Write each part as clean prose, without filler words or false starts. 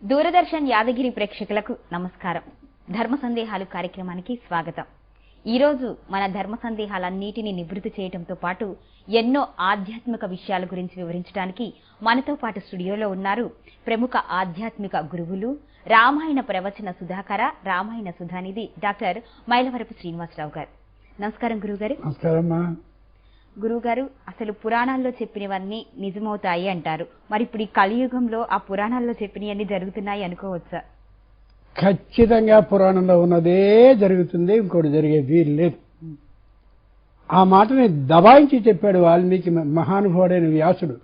దూరదర్శన్ యాదగిరి ప్రేక్షకులకు నమస్కారం. ధర్మ సందేహాలు కార్యక్రమానికి స్వాగతం. ఈ రోజు మన ధర్మ సందేహాలన్నిటిని నివృత్తి చేయడంతో పాటు ఎన్నో ఆధ్యాత్మిక విషయాల గురించి వివరించడానికి మనతో పాటు స్టూడియోలో ఉన్నారు ప్రముఖ ఆధ్యాత్మిక గురువులు, రామాయణ ప్రవచన సుధాకర, రామాయణ సుధానిధి డాక్టర్ మైలవరపు శ్రీనివాసరావు గారు. నమస్కారం గురువుగారు. నమస్కారమ్మా. గురువుగారు, అసలు పురాణాల్లో చెప్పినవన్నీ నిజమవుతాయి అంటారు. మరి ఇప్పుడు ఈ కలియుగంలో ఆ పురాణాల్లో చెప్పినవన్నీ జరుగుతున్నాయి అనుకోవచ్చా? ఖచ్చితంగా పురాణంలో ఉన్నదే జరుగుతుంది, ఇంకోటి జరిగే వీలు లేదు. ఆ మాటని దబాయించి చెప్పాడు వాల్మీకి మహానుభావుడైన వ్యాసుడు.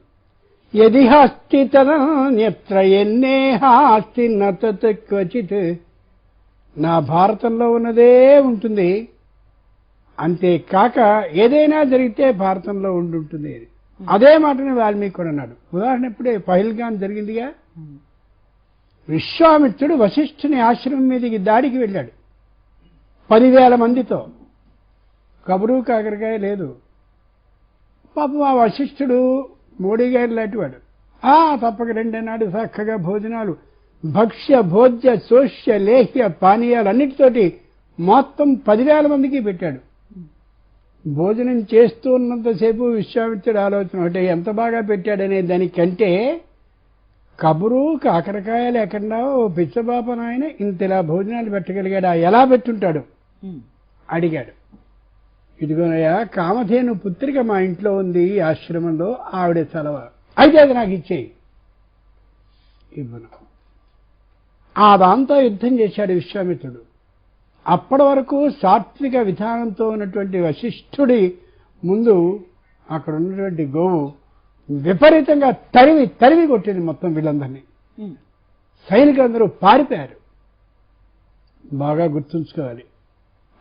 యదిహాస్తి తదన్యత్ర ఎన్నేహాస్తి నతత్ క్వచిత్. నా భారతంలో ఉన్నదే ఉంటుంది, అంతేకాక ఏదైనా జరిగితే భారతంలో ఉండుంటుంది. అదే మాటని వాల్మీకి కూడా అన్నాడు. ఉదాహరణ ఇప్పుడే పహల్గాన్ జరిగిందిగా. విశ్వామిత్రుడు వశిష్ఠుని ఆశ్రమం మీదకి దాడికి వెళ్ళాడు 10,000 మందితో. కబురు కాకరకాయ లేదు. పాపం ఆ వశిష్ఠుడు మోడీ గారి లాంటివాడు. తప్పక రెండన్నాడు. చక్కగా భోజనాలు, భక్ష్య భోజ్య సోష్య లేహ్య పానీయాలు అన్నిటితోటి మొత్తం 10,000 మందికి పెట్టాడు. భోజనం చేస్తూ ఉన్నంతసేపు విశ్వామిత్రుడు ఆలోచన ఒకటే, ఎంత బాగా పెట్టాడనే దానికంటే కబురు కాకరకాయ లేకుండా ఓ పిచ్చబాపన ఆయన ఇంతలా భోజనాలు పెట్టగలిగాడా, ఎలా పెట్టుంటాడు అడిగాడు. ఇదిగోనయ్యా, కామధేను పుత్రిక మా ఇంట్లో ఉంది ఈ ఆశ్రమంలో, ఆవిడ చలవ, అయితే అది నాకు ఇచ్చేయి. ఇవ్వను. ఆ దాంతో యుద్ధం చేశాడు విశ్వామిత్రుడు. అప్పటి వరకు సాత్విక విధానంతో ఉన్నటువంటి వశిష్ఠుడి ముందు అక్కడ ఉన్నటువంటి గోవు విపరీతంగా తరివి కొట్టింది మొత్తం వీళ్ళందరినీ. సైనికులందరూ పారిపోయారు. బాగా గుర్తుంచుకోవాలి.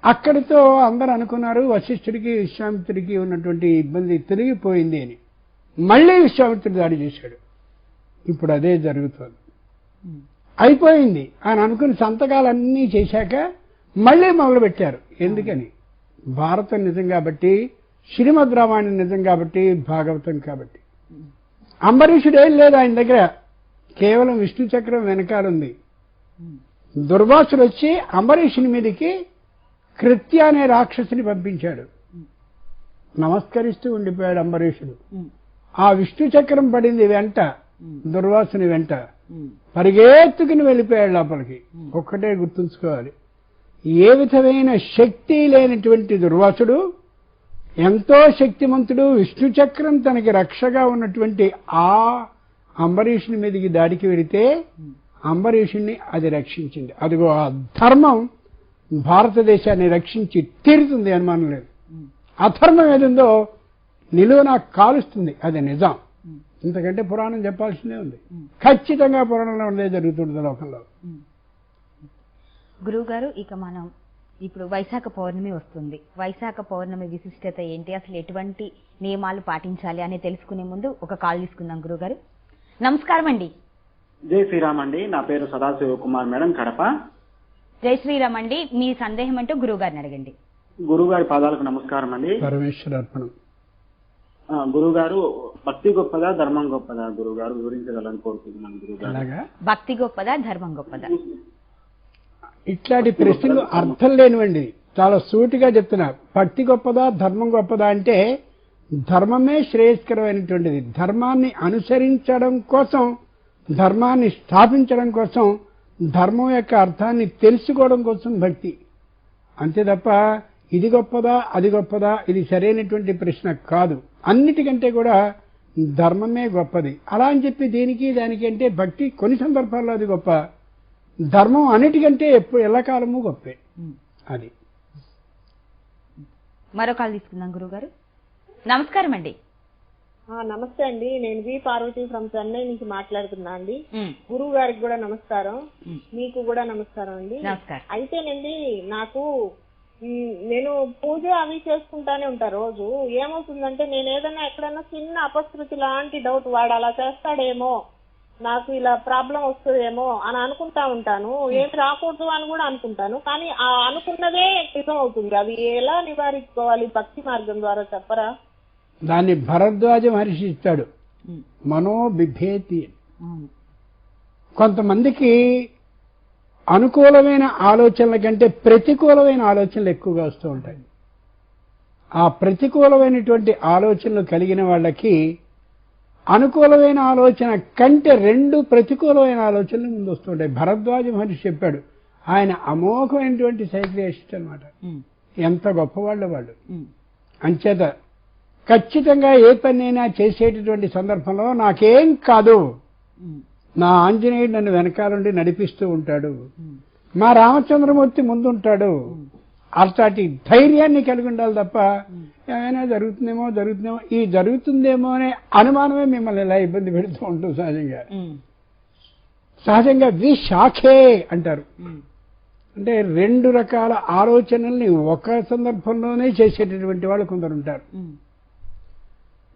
అక్కడితో అందరూ అనుకున్నారు వశిష్ఠుడికి విశ్వామిత్రుడికి ఉన్నటువంటి ఇబ్బంది తిరిగిపోయింది అని. మళ్ళీ విశ్వామిత్రుడు దాడి చేశాడు. ఇప్పుడు అదే జరుగుతోంది. అయిపోయింది అని అనుకుని సంతకాలన్నీ చేశాక మళ్ళీ మొదలుపెట్టారు. ఎందుకని? భారతం నిజం కాబట్టి, శ్రీమద్ రామాయణం నిజం కాబట్టి, భాగవతం కాబట్టి. అంబరీషుడు ఏం లేదు ఆయన దగ్గర, కేవలం విష్ణు చక్రం వెనకాలుంది. దుర్వాసుడు వచ్చి అంబరీషుని మీదకి కృత్య అనే రాక్షసుని పంపించాడు. నమస్కరిస్తూ ఉండిపోయాడు అంబరీషుడు. ఆ విష్ణు చక్రం పడింది వెంట, దుర్వాసుని వెంట. పరిగెత్తుకుని వెళ్ళిపోయాడు లోపలికి. ఒక్కటే గుర్తుంచుకోవాలి, ఏ విధమైన శక్తి లేనటువంటి దుర్వాసుడు ఎంతో శక్తిమంతుడు. విష్ణు చక్రం తనకి రక్షగా ఉన్నటువంటి ఆ అంబరీషుని మీదకి దాడికి వెళితే అంబరీషుణ్ణి అది రక్షించింది. అదిగో ఆ ధర్మం భారతదేశాన్ని రక్షించి తీరుతుంది, అనుమానం లేదు. అధర్మం ఏదుందో నిలువున కాలుస్తుంది, అది నిజం. ఇంతకంటే పురాణం చెప్పాల్సిందే ఉంది. ఖచ్చితంగా పురాణంలో ఉండేది జరుగుతుంది లోకంలో. గురువుగారు, ఇక మనం ఇప్పుడు వైశాఖ పౌర్ణమి వస్తుంది. వైశాఖ పౌర్ణమి విశిష్టత ఏంటి, అసలు ఎటువంటి నియమాలు పాటించాలి అని తెలుసుకునే ముందు ఒక కాల్ తీసుకుందాం. గురువుగారు నమస్కారం అండి. జై శ్రీరామ్ అండి. నా పేరు సదాశివ కుమార్ మేడం, కడప. జై శ్రీరామ్ అండి. మీ సందేహం అంటూ గురువు గారిని అడగండి. గురువుగారి పాదాలకు నమస్కారం అండి. పరమేశ్వర అర్పణం. గురువుగారు, భక్తి గొప్పదా ధర్మం గొప్పదా గురువుగారు వివరించగలని కోరుకుంటున్నాను. గురువుగారు, భక్తి గొప్పదా ధర్మం గొప్పదా? ఇట్లాంటి ప్రశ్నలు అర్థం లేనివండి. చాలా సూటిగా చెప్తున్నా. భక్తి గొప్పదా ధర్మం గొప్పదా అంటే ధర్మమే శ్రేయస్కరమైనటువంటిది. ధర్మాన్ని అనుసరించడం కోసం, ధర్మాన్ని స్థాపించడం కోసం, ధర్మం యొక్క అర్థాన్ని తెలుసుకోవడం కోసం భక్తి. అంతే తప్ప ఇది గొప్పదా అది గొప్పదా ఇది సరైనటువంటి ప్రశ్న కాదు. అన్నిటికంటే కూడా ధర్మమే గొప్పది. అలా అని చెప్పి దీనికి దానికి అంటే భక్తి కొన్ని సందర్భాల్లో అది గొప్ప, ధర్మం అన్నిటికంటే ఎప్పుడు ఎల్లకాలము గొప్పే. అది. మరో కాల్ తీసుకుందాం. గురువుగారు నమస్కారం అండి. నమస్తే అండి. నేను వి పార్వతి ఫ్రమ్ చెన్నై నుంచి మాట్లాడుతున్నా అండి. గురువు గారికి కూడా నమస్కారం, మీకు కూడా నమస్కారం అండి. అయితేనండి, నాకు నేను పూజ అవి చేసుకుంటానే ఉంటా రోజు. ఏమవుతుందంటే, నేను ఏదైనా ఎక్కడైనా చిన్న అపశృతి లాంటి డౌట్, వాడు అలా చేస్తాడేమో, నాకు ఇలా ప్రాబ్లం వస్తుందేమో అని అనుకుంటా ఉంటాను. ఏమి రాకూడదు అని కూడా అనుకుంటాను, కానీ ఆ అనుకున్నదే నిజం అవుతుంది. అది ఎలా నివారించుకోవాలి భక్తి మార్గం ద్వారా చెప్పరా? దాన్ని భరద్వాజ మహర్షి ఇస్తాడు. మనోబిభేతి. కొంతమందికి అనుకూలమైన ఆలోచనల కంటే ప్రతికూలమైన ఆలోచనలు ఎక్కువగా వస్తూ ఉంటాయి. ఆ ప్రతికూలమైనటువంటి ఆలోచనలు కలిగిన వాళ్ళకి అనుకూలమైన ఆలోచన కంటే 2 ప్రతికూలమైన ఆలోచనలు ముందు వస్తుంటాయి. భరద్వాజ మహర్షి చెప్పాడు, ఆయన అమోఘమైనటువంటి సైక్రియాటిస్ట్ అన్నమాట. ఎంత గొప్పవాళ్ళు వాళ్ళు. అంచేత ఖచ్చితంగా ఏ పనైనా చేసేటటువంటి సందర్భంలో నాకేం కాదు, నా ఆంజనేయుడు నన్ను వెనకాలండి నడిపిస్తూ ఉంటాడు, మా రామచంద్రమూర్తి ముందుంటాడు, అట్లాంటి ధైర్యాన్ని కలిగి ఉండాలి తప్ప ఏమైనా జరుగుతుందేమో ఈ జరుగుతుందేమో అనే అనుమానమే మిమ్మల్ని ఇలా ఇబ్బంది పెడుతూ ఉంటుంది. సహజంగా విశాఖే అంటారు. అంటే 2 రకాల ఆలోచనల్ని ఒక సందర్భంలోనే చేసేటటువంటి వాళ్ళు కొందరు ఉంటారు.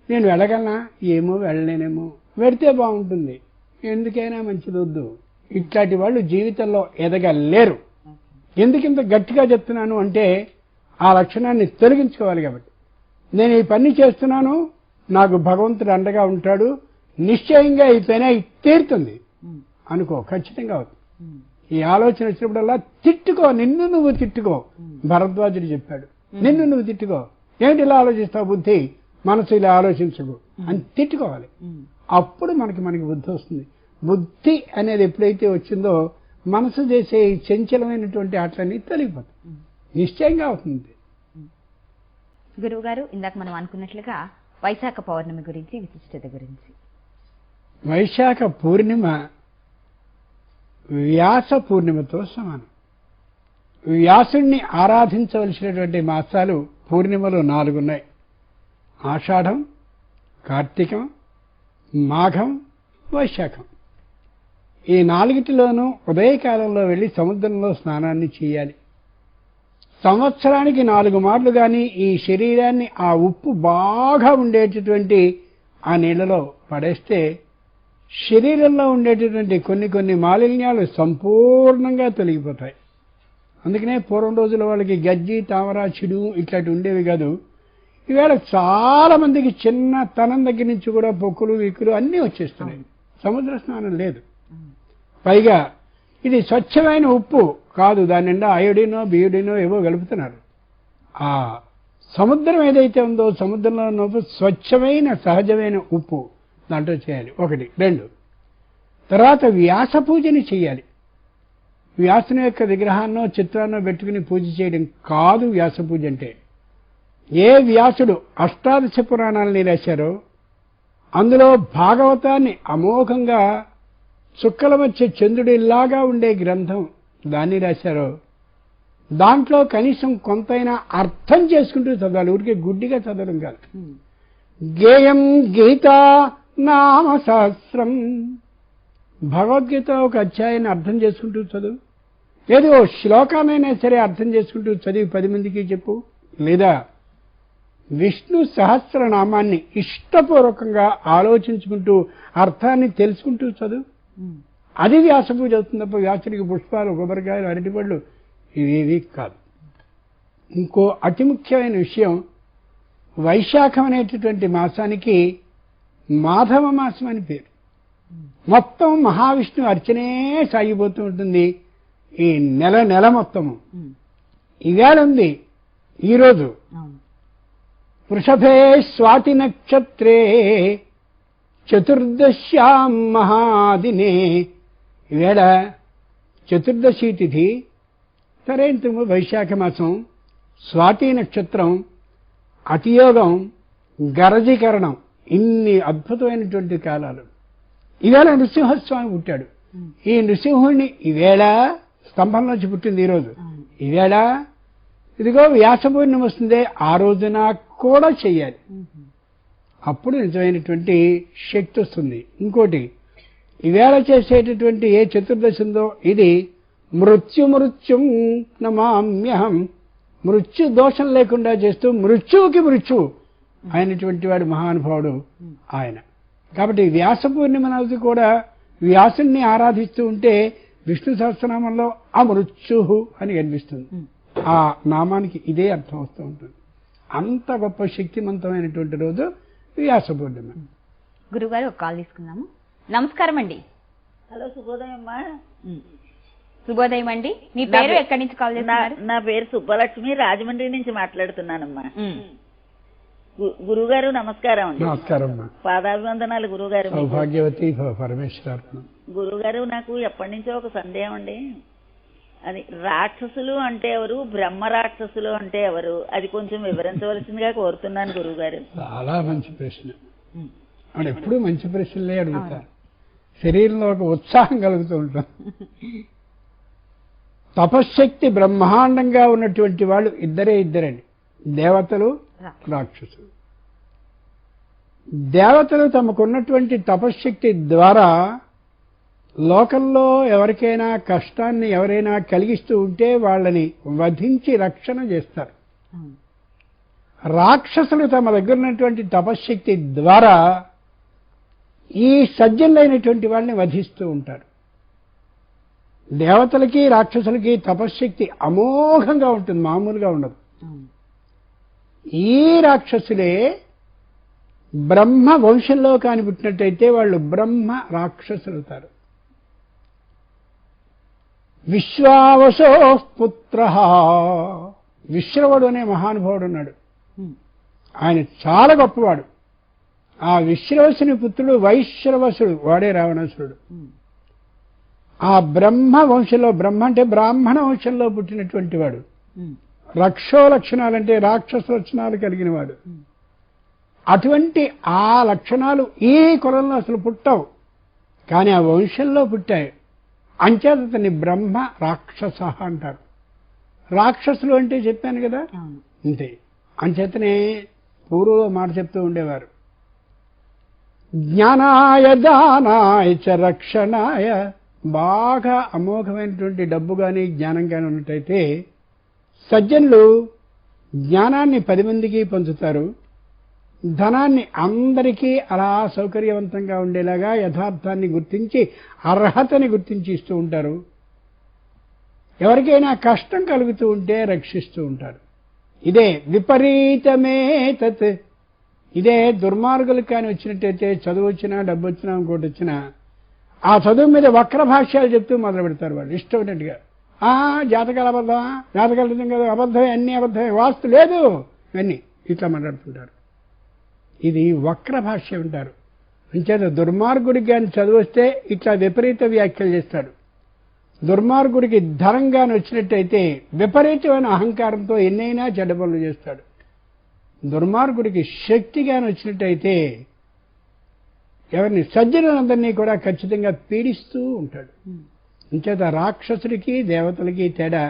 నేను వెళ్ళగలనా, ఏమో వెళ్ళలేనేమో, వెడితే బాగుంటుంది, ఎందుకైనా మంచిది వద్దు, ఇట్లాంటి వాళ్ళు జీవితంలో ఎదగలేరు. ఎందుకింత గట్టిగా చెప్తున్నాను అంటే ఆ లక్షణాన్ని తొలగించుకోవాలి. కాబట్టి నేను ఈ పని చేస్తున్నాను, నాకు భగవంతుడు అండగా ఉంటాడు, నిశ్చయంగా ఈ పని తీరుతుంది అనుకో, ఖచ్చితంగా అవుతుంది. ఈ ఆలోచన వచ్చినప్పుడల్లా తిట్టుకో, నిన్ను నువ్వు తిట్టుకో. భరద్వాజుడు చెప్పాడు, నిన్ను నువ్వు తిట్టుకో. ఏమిటి ఇలా ఆలోచిస్తావు బుద్ధి, మనసు ఇలా ఆలోచించకు అని తిట్టుకోవాలి. అప్పుడు మనకి బుద్ధి వస్తుంది. బుద్ధి అనేది ఎప్పుడైతే వచ్చిందో మనసు చేసే చంచలమైనటువంటి ఆటలన్నీ తొలగిపోతాయి, నిశ్చయంగా అవుతుంది. గురువు గారు, ఇందాక మనం అనుకున్నట్లుగా వైశాఖ పౌర్ణమి గురించి, విశిష్టత గురించి. వైశాఖ పూర్ణిమ వ్యాస పూర్ణిమతో సమానం. వ్యాసుణ్ణి ఆరాధించవలసినటువంటి మాసాలు పూర్ణిమలు 4 ఉన్నాయి. ఆషాఢం, కార్తీకం, మాఘం, వైశాఖం. ఈ 4టిలోనూ ఉదయకాలంలో వెళ్లి సముద్రంలో స్నానాన్ని చేయాలి. సంవత్సరానికి 4 మార్లు గాని ఈ శరీరాన్ని ఆ ఉప్పు బాగా ఉండేటటువంటి ఆ నీళ్లలో పడేస్తే శరీరంలో ఉండేటటువంటి కొన్ని మాలిన్యాలు సంపూర్ణంగా తొలగిపోతాయి. అందుకనే పూర్వం రోజుల వాళ్ళకి గజ్జి, తామర, చిడు ఇట్లాంటి ఉండేవి కాదు. ఈవేళ చాలా మందికి చిన్న తనం దగ్గర నుంచి కూడా పొక్కులు, విక్కులు అన్నీ వచ్చేస్తున్నాయి. సముద్ర స్నానం లేదు. పైగా ఇది స్వచ్ఛమైన ఉప్పు కాదు, దాని నిండా అయోడినో బియోడినో ఏవో కలుపుతున్నారు. ఆ సముద్రం ఏదైతే ఉందో సముద్రంలో ఉన్న ఉప్పు స్వచ్ఛమైన సహజమైన ఉప్పు, దాంట్లో చేయాలి. 1. 2, తర్వాత వ్యాస పూజని చేయాలి. వ్యాసుని యొక్క విగ్రహాన్నో చిత్రాన్నో పెట్టుకుని పూజ చేయడం కాదు వ్యాస పూజ అంటే. ఏ వ్యాసుడు అష్టాదశ పురాణాలని రాశారో అందులో భాగవతాన్ని అమోఘంగా చుక్కల మధ్య చంద్రుడిలాగా ఉండే గ్రంథం దాన్ని రాశారో దాంట్లో కనీసం కొంతైనా అర్థం చేసుకుంటూ చదవాలి, ఊరికే గుడ్డిగా చదవడం కాదు. గేయం గీతా నామ సహస్రం, భగవద్గీత ఒక అధ్యాయాన్ని అర్థం చేసుకుంటూ చదువు. ఏదో శ్లోకానైనా సరే అర్థం చేసుకుంటూ చదివి 10 మందికి చెప్పు. లేదా విష్ణు సహస్రనామాన్ని ఇష్టపూర్వకంగా ఆలోచించుకుంటూ అర్థాన్ని తెలుసుకుంటూ చదువు. అది వ్యాస పూజ అవుతుంది తప్ప వ్యాసుడికి పుష్పాలు, కొబ్బరికాయలు, అరటిపళ్ళు ఇవేవి కాదు. ఇంకో అతి ముఖ్యమైన విషయం, వైశాఖం అనేటటువంటి మాసానికి మాధవ మాసం అని పేరు. మొత్తం మహావిష్ణువు అర్చనే సాగిపోతూ ఉంటుంది ఈ నెల మొత్తము. ఇవాళ ఉంది ఈరోజు వృషభే స్వాతి నక్షత్రే చతుర్దశ్యాం మహాదినే. ఈవేళ చతుర్దశి తిథి, సరైన వైశాఖ మాసం, స్వాతి నక్షత్రం, అతియోగం, గరజీకరణం, ఇన్ని అద్భుతమైనటువంటి కాలాలు. ఈవేళ నృసింహస్వామి పుట్టాడు. ఈ నృసింహుణ్ణి ఈవేళ స్తంభంలోంచి పుట్టింది ఈరోజు. ఈవేళ ఇదిగో వ్యాస పూర్ణిమ వస్తుందే, ఆ రోజున కూడా చెయ్యాలి. అప్పుడు నిజమైనటువంటి శక్తి వస్తుంది. ఇంకోటి, ఈవేళ చేసేటటువంటి ఏ చతుర్దశి ఉందో ఇది మృత్యుం నమామ్యహం, మృత్యు దోషం లేకుండా చేస్తూ మృత్యువుకి మృత్యువు అయినటువంటి వాడు మహానుభావుడు ఆయన. కాబట్టి వ్యాస పూర్ణిమ నాడు కూడా వ్యాసుని ఆరాధిస్తూ ఉంటే విష్ణు సహస్రనామంలో అమృత్యు అని కనిపిస్తుంది. ఆ నామానికి ఇదే అర్థం వస్తూ ఉంటుంది. అంత గొప్ప శక్తివంతమైనటువంటి రోజు వ్యాస పూర్ణిమ. గురుగారు, ఒక కాల్ తీసుకుందాము. నమస్కారం అండి. హలో, శుభోదయం అమ్మా. శుభోదయం అండి. మీ పేరు ఎక్కడి నుంచి కాల్ చేస్తున్నారు? నా పేరు సుబ్బలక్ష్మి, రాజమండ్రి నుంచి మాట్లాడుతున్నానమ్మా. గురుగారు నమస్కారం అండి. నమస్కారం. పాదాభివందనాలు గురుగారు. సౌభాగ్యవతి పరమేశ్వరార్పణం. గురుగారు, నాకు ఎప్పటి నుంచో ఒక సందేహం అండి. అది రాక్షసులు అంటే ఎవరు, బ్రహ్మ రాక్షసులు అంటే ఎవరు, అది కొంచెం వివరించవలసిందిగా కోరుతున్నాను గురుగారు. చాలా మంచి ప్రశ్న. అంటే ఎప్పుడు మంచి ప్రశ్నలే అడుగుతారు. శరీరంలో ఒక ఉత్సాహం కలుగుతూ ఉంటాం. తపశ్శక్తి బ్రహ్మాండంగా ఉన్నటువంటి వాళ్ళు ఇద్దరండి, దేవతలు, రాక్షసులు. దేవతలు తమకున్నటువంటి తపశ్శక్తి ద్వారా లోకంలో ఎవరికైనా కష్టాన్ని ఎవరైనా కలిగిస్తూ ఉంటే వాళ్ళని వధించి రక్షణ చేస్తారు. రాక్షసులు తమ దగ్గర ఉన్నటువంటి తపశ్శక్తి ద్వారా ఈ సజ్జనులైనటువంటి వాళ్ళని వధిస్తూ ఉంటారు. దేవతలకి రాక్షసులకి తపశ్శక్తి అమోఘంగా ఉంటుంది, మామూలుగా ఉండదు. ఈ రాక్షసులే బ్రహ్మ వంశంలో కాని పుట్టినట్టయితే వాళ్ళు బ్రహ్మ రాక్షసులు అవుతారు. విశ్వావసో పుత్ర, విశ్రవుడు అనే మహానుభావుడు ఉన్నాడు. ఆయన చాలా గొప్పవాడు. ఆ విశ్రవసుని పుత్రుడు వైశ్రవసుడు, వాడే రావణాసురుడు. ఆ బ్రహ్మ వంశంలో, బ్రహ్మ అంటే బ్రాహ్మణ వంశంలో పుట్టినటువంటి వాడు. రక్షో లక్షణాలంటే రాక్షస లక్షణాలు కలిగిన వాడు. అటువంటి ఆ లక్షణాలు ఈ కులంలో అసలు పుట్టవు, కానీ ఆ వంశంలో పుట్టాయి. అంచేత అతన్ని బ్రహ్మ రాక్షస అంటారు. రాక్షసులు అంటే చెప్పాను కదా, అంతే. అంచేతనే పూర్వ మాట చెప్తూ ఉండేవారు, జ్ఞానాయ దానాయ చ రక్షణాయ. బాగా అమోఘమైనటువంటి డబ్బు కానీ జ్ఞానం కానీ ఉన్నట్టయితే సజ్జనులు జ్ఞానాన్ని 10 మందికి పంచుతారు, ధనాన్ని అందరికీ అలా సౌకర్యవంతంగా ఉండేలాగా యథార్థాన్ని గుర్తించి అర్హతని గుర్తించి ఇస్తూ ఉంటారు. ఎవరికైనా కష్టం కలుగుతూ ఉంటే రక్షిస్తూ ఉంటారు. ఇదే విపరీతమే తత్. ఇదే దుర్మార్గులకు కానీ వచ్చినట్టయితే, చదువు వచ్చినా డబ్బు వచ్చినా ఇంకోటి వచ్చినా ఆ చదువు మీద వక్ర భాష్యాలు చెప్తూ మొదలు పెడతారు వాళ్ళు ఇష్టమైనట్టుగా. జాతకాలు అబద్ధమా, జాతకాలు నిజం కదా, అబద్ధమే, అన్ని అబద్ధమే, వాస్తు లేదు, ఇవన్నీ ఇట్లా మాట్లాడుతుంటారు. ఇది వక్ర భాష్యం ఉంటారు. అంచేత దుర్మార్గుడికి కానీ చదువు వస్తే ఇట్లా విపరీత వ్యాఖ్యలు చేస్తాడు. దుర్మార్గుడికి ధనంగాని వచ్చినట్టయితే విపరీతమైన అహంకారంతో ఎన్నైనా చెడ్డ పనులు చేస్తాడు. దుర్మార్గుడికి శక్తిగాని వచ్చినట్టయితే ఎవరిని, సజ్జనులందరినీ కూడా ఖచ్చితంగా పీడిస్తూ ఉంటాడు. అంచేత రాక్షసుడికి దేవతలకి తేడా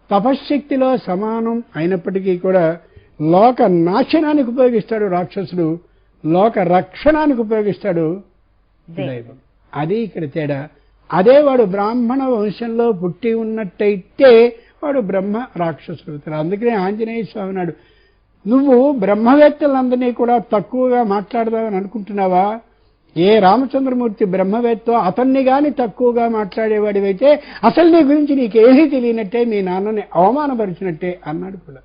తపశ్శక్తిలో సమానం అయినప్పటికీ కూడా లోక నాశనానికి ఉపయోగిస్తాడు రాక్షసుడు, లోక రక్షణానికి ఉపయోగిస్తాడు దైవం. అది ఇక్కడ తేడా. అదే వాడు బ్రాహ్మణ వంశంలో పుట్టి ఉన్నట్టయితే వాడు బ్రహ్మ రాక్షసుడు అవుతాడు. అందుకనే ఆంజనేయ స్వామి నాడు, నువ్వు బ్రహ్మవేత్తలందరినీ కూడా తక్కువగా మాట్లాడదామని అనుకుంటున్నావా? ఏ రామచంద్రమూర్తి బ్రహ్మవేత్తో అతన్ని గాని తక్కువగా మాట్లాడేవాడివైతే అసలు నీ గురించి నీకేమీ తెలియనట్టే, మీ నాన్నని అవమానపరిచినట్టే అన్నాడు కూడా.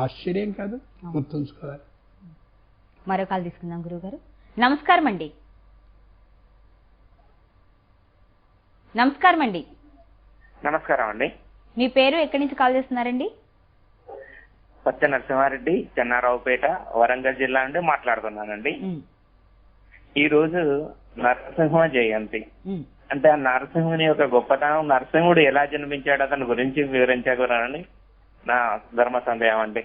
ఆశ్చర్యం కాదు, గుర్తుంచుకోవాలి. మరో కాల్ తీసుకుందాం గురువుగారు. నమస్కారం అండి. నమస్కారం అండి. నమస్కారం అండి. మీ పేరు ఎక్కడి నుంచి కాల్ చేస్తున్నారండి? పచ్చ నరసింహారెడ్డి, చెన్నారావుపేట, వరంగల్ జిల్లా నుండి మాట్లాడుతున్నానండి. ఈ రోజు నరసింహ జయంతి. అంటే ఆ నరసింహుని యొక్క గొప్పతనం, నరసింహుడు ఎలా జన్మించాడు అతని గురించి వివరించగలరని నా ధర్మ సందేహం అండి.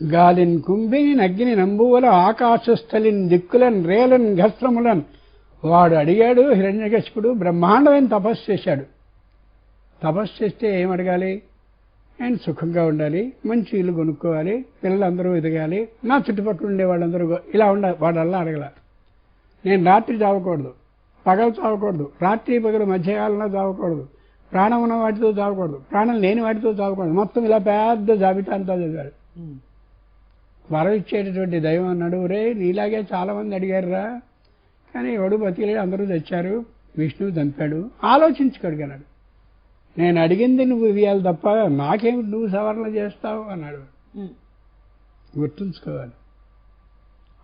గాలిన్ కుంభిని నగ్గిని నంబువల ఆకాశస్థలిన్ దిక్కులన్ రేలన్ ఘస్త్రములన్. వాడు అడిగాడు హిరణ్యకశిపుడు, బ్రహ్మాండమైన తపస్సు చేశాడు. తపస్సు చేస్తే ఏం అడగాలి? నేను సుఖంగా ఉండాలి, మంచి ఇల్లు కొనుక్కోవాలి, పిల్లలందరూ ఎదగాలి, నా చుట్టుపక్కల ఉండే వాళ్ళందరూ ఇలా ఉండాలి. వాడల్లా అడగల. నేను రాత్రి చావకూడదు, పగలు చావకూడదు, రాత్రి పగలు మధ్యకాలంలో చావకూడదు, ప్రాణం ఉన్న వాటితో చావకూడదు, ప్రాణం లేని వాటితో చావకూడదు. మొత్తం ఇలా పెద్ద జాబితా అంతా చదివాడు. వరం ఇచ్చేటటువంటి దైవం అన్నాడు, రే నీలాగే చాలా మంది అడిగారురా, కానీ ఎవడు బతికలేడు, అందరూ తెచ్చారు, విష్ణువు చంపాడు, ఆలోచించుకోడిగన్నాడు. నేను అడిగింది నువ్వు ఇవ్వాలి తప్ప నాకేమిటి నువ్వు సవరణ చేస్తావు అన్నాడు. గుర్తుంచుకోవాలి.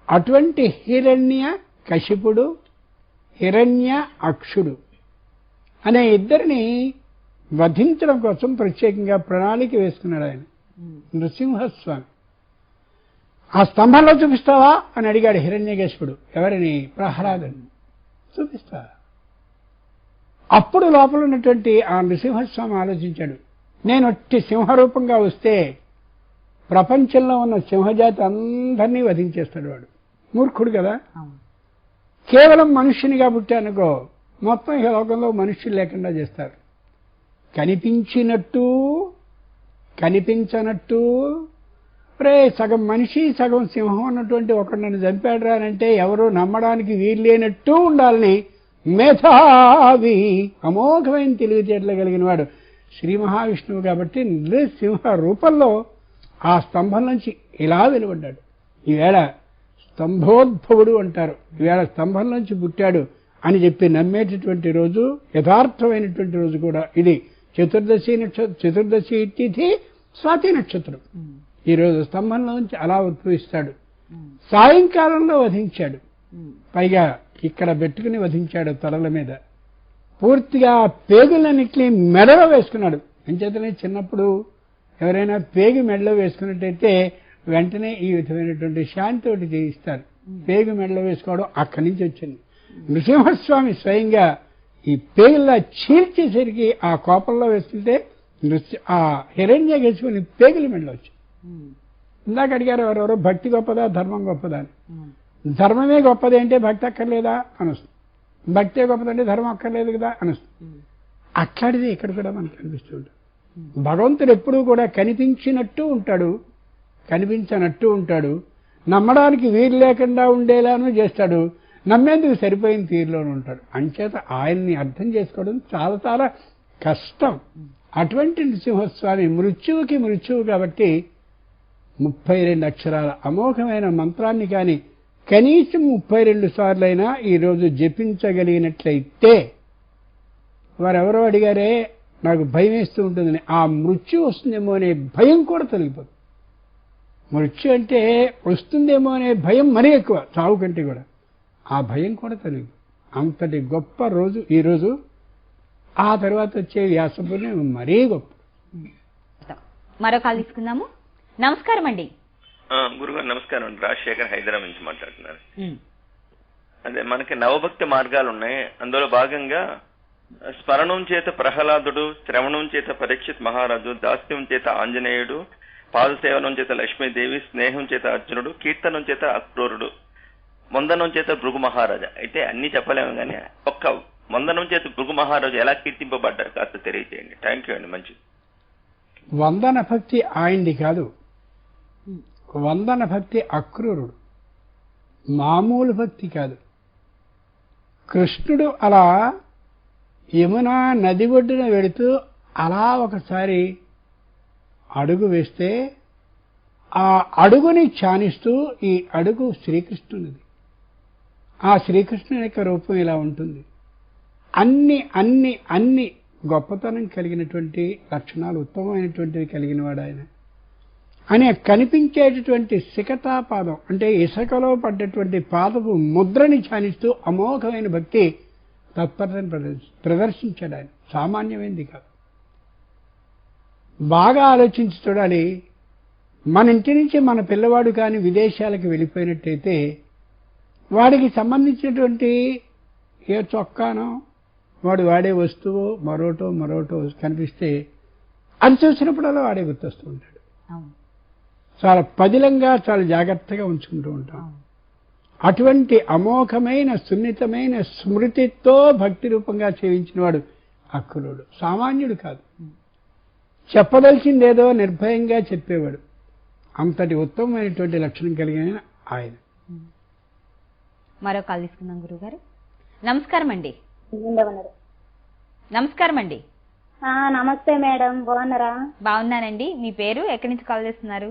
అటువంటి హిరణ్య కశిపుడు హిరణ్య అక్షుడు అనే ఇద్దరిని వధించడం కోసం ప్రత్యేకంగా ప్రణాళిక వేసుకున్నాడు ఆయన నృసింహస్వామి. ఆ స్తంభంలో చూపిస్తావా అని అడిగాడు హిరణ్యకేశుడు. ఎవరిని? ప్రహ్లాదుని. చూపిస్తా. అప్పుడు లోపల ఉన్నటువంటి ఆ నృసింహస్వామి ఆలోచించాడు, నేను ఒట్టి సింహరూపంగా వస్తే ప్రపంచంలో ఉన్న సింహజాతి అందరినీ వధించేస్తాడు. వాడు మూర్ఖుడు కదా. కేవలం మనుష్యునిగా పుట్టానుకో మొత్తం ఈ లోకంలో మనుష్యులు లేకుండా చేస్తారు. కనిపించినట్టు కనిపించనట్టు రే సగం మనిషి సగం సింహం అన్నటువంటి ఒకడు నన్ను చంపాడు రానంటే ఎవరూ నమ్మడానికి వీల్లేనట్టు ఉండాలని మేధావి అమోఘమైన తెలివితేటలు కలిగిన వాడు శ్రీ మహావిష్ణువు కాబట్టి నృసింహ రూపంలో ఆ స్తంభం నుంచి ఇలా వెలువడ్డాడు. ఈవేళ స్తంభోద్భవుడు అంటారు. ఈవేళ స్తంభం నుంచి పుట్టాడు అని చెప్పి నమ్మేటటువంటి రోజు, యథార్థమైనటువంటి రోజు కూడా ఇది. చతుర్దశి తిథి స్వాతి నక్షత్రం. ఈరోజు స్తంభంలోంచి అలా ఉద్భవిస్తాడు. సాయంకాలంలో వధించాడు. పైగా ఇక్కడ పెట్టుకుని వధించాడు తలల మీద. పూర్తిగా పేగులన్నింటినీ మెడలో వేసుకున్నాడు. అంచేతనే చిన్నప్పుడు ఎవరైనా పేగు మెడలో వేసుకున్నట్టయితే వెంటనే ఈ విధమైనటువంటి శాంతి ఒకటి చేయిస్తారు. పేగు మెడలో వేసుకోవడం అక్కడి నుంచి వచ్చింది. నృసింహస్వామి స్వయంగా ఈ పేగుల్లా చీల్చేసరికి ఆ కోపంలో వేస్తుంటే ఆ హిరణ్యకేశుని పేగుల మెడలో వచ్చింది. ఇందాక అడిగారు ఎవరెవరో భక్తి గొప్పదా ధర్మం గొప్పదా అని. ధర్మమే గొప్పది అంటే భక్తి అక్కర్లేదా అనొస్తుంది. భక్తే గొప్పదంటే ధర్మం అక్కర్లేదు కదా అనొస్తుంది. అట్లాంటిది ఇక్కడ కూడా మనకు కనిపిస్తూ ఉంటుంది. భగవంతుడు ఎప్పుడూ కూడా కనిపించినట్టు ఉంటాడు, కనిపించనట్టు ఉంటాడు, నమ్మడానికి వీలు లేకుండా ఉండేలాను చేస్తాడు, నమ్మేందుకు సరిపోయిన తీరులోనే ఉంటాడు. అంచేత ఆయన్ని అర్థం చేసుకోవడం చాలా చాలా కష్టం. అటువంటి నృసింహస్వామి మృత్యువుకి మృత్యువు కాబట్టి 32 అక్షరాల అమోఘమైన మంత్రాన్ని కానీ కనీసం 32 సార్లైనా ఈరోజు జపించగలిగినట్లయితే, వారెవరో అడిగారే నాకు భయం వేస్తూ ఉంటుందని, ఆ మృత్యు వస్తుందేమో అనే భయం కూడా తొలగిపోతుంది. మృత్యు అంటే వస్తుందేమో అనే భయం మరీ ఎక్కువ, చావు కంటే కూడా. ఆ భయం కూడా తొలగిపోతుంది. అంతటి గొప్ప రోజు ఈరోజు. ఆ తర్వాత వచ్చే వ్యాసపుణ్యం మరీ గొప్ప. మరో కాల్ తీసుకుందాము. నమస్కారం అండి. గురుగారు నమస్కారం అండి. రాజశేఖర్ హైదరాబాద్ నుంచి మాట్లాడుతున్నారు. అదే మనకి నవభక్తి మార్గాలు ఉన్నాయి. అందులో భాగంగా స్మరణం చేత ప్రహ్లాదుడు, శ్రవణం చేత పరీక్షిత్ మహారాజు, దాస్యం చేత ఆంజనేయుడు, పాదసేవనం చేత లక్ష్మీదేవి, స్నేహం చేత అర్జునుడు, కీర్తనం చేత అక్రూరుడు, వందనం చేత భృగు మహారాజా. అయితే అన్ని చెప్పలేము కానీ ఒక్క వందనం చేత భృగు మహారాజు ఎలా కీర్తింపబడ్డారు కాస్త తెలియజేయండి. థ్యాంక్ యూ అండి. మంచిది. వందన భక్తి ఆయనది కాదు. వందన భక్తి అక్రూరుడు, మామూలు భక్తి కాదు. కృష్ణుడు అలా యమునా నది ఒడ్డున వెళుతూ అలా ఒకసారి అడుగు వేస్తే ఆ అడుగుని ధ్యానిస్తూ ఈ అడుగు శ్రీకృష్ణునిది. ఆ శ్రీకృష్ణుని యొక్క రూపం ఇలా ఉంటుంది. అన్ని అన్ని అన్ని గొప్పతనం కలిగినటువంటి లక్షణాలు, ఉత్తమమైనటువంటివి కలిగిన వాడు ఆయన. అనే కనిపించేటటువంటి శిఖతాపాదం అంటే ఇసుకలో పడ్డటువంటి పాదపు ముద్రని ధ్యానిస్తూ అమోఘమైన భక్తి తత్పరతను ప్రదర్శించాడు ఆయన. సామాన్యమైనది కాదు. బాగా ఆలోచించి చూడాలి. మన ఇంటి నుంచి మన పిల్లవాడు కానీ విదేశాలకు వెళ్ళిపోయినట్టయితే వాడికి సంబంధించినటువంటి ఏ చొక్కానో వాడు వాడే వస్తువు మరోటో కనిపిస్తే అది చూసినప్పుడల్లా వాడే గుర్తొస్తూ ఉంటాడు. చాలా పదిలంగా చాలా జాగ్రత్తగా ఉంచుకుంటూ ఉంటాం. అటువంటి అమోఘమైన సున్నితమైన స్మృతితో భక్తి రూపంగా సేవించిన వాడు అక్రూరుడు. సామాన్యుడు కాదు. చెప్పదలిచిందేదో నిర్భయంగా చెప్పేవాడు. అంతటి ఉత్తమమైనటువంటి లక్షణం కలిగిన ఆయన. మరో కాల్ తీసుకుందాం గురుగారు. నమస్కారం అండి. నమస్కారం అండి. నమస్తే మేడం, బాగున్నారా? బాగున్నానండి. మీ పేరు, ఎక్కడి నుంచి కాల్ చేస్తున్నారు?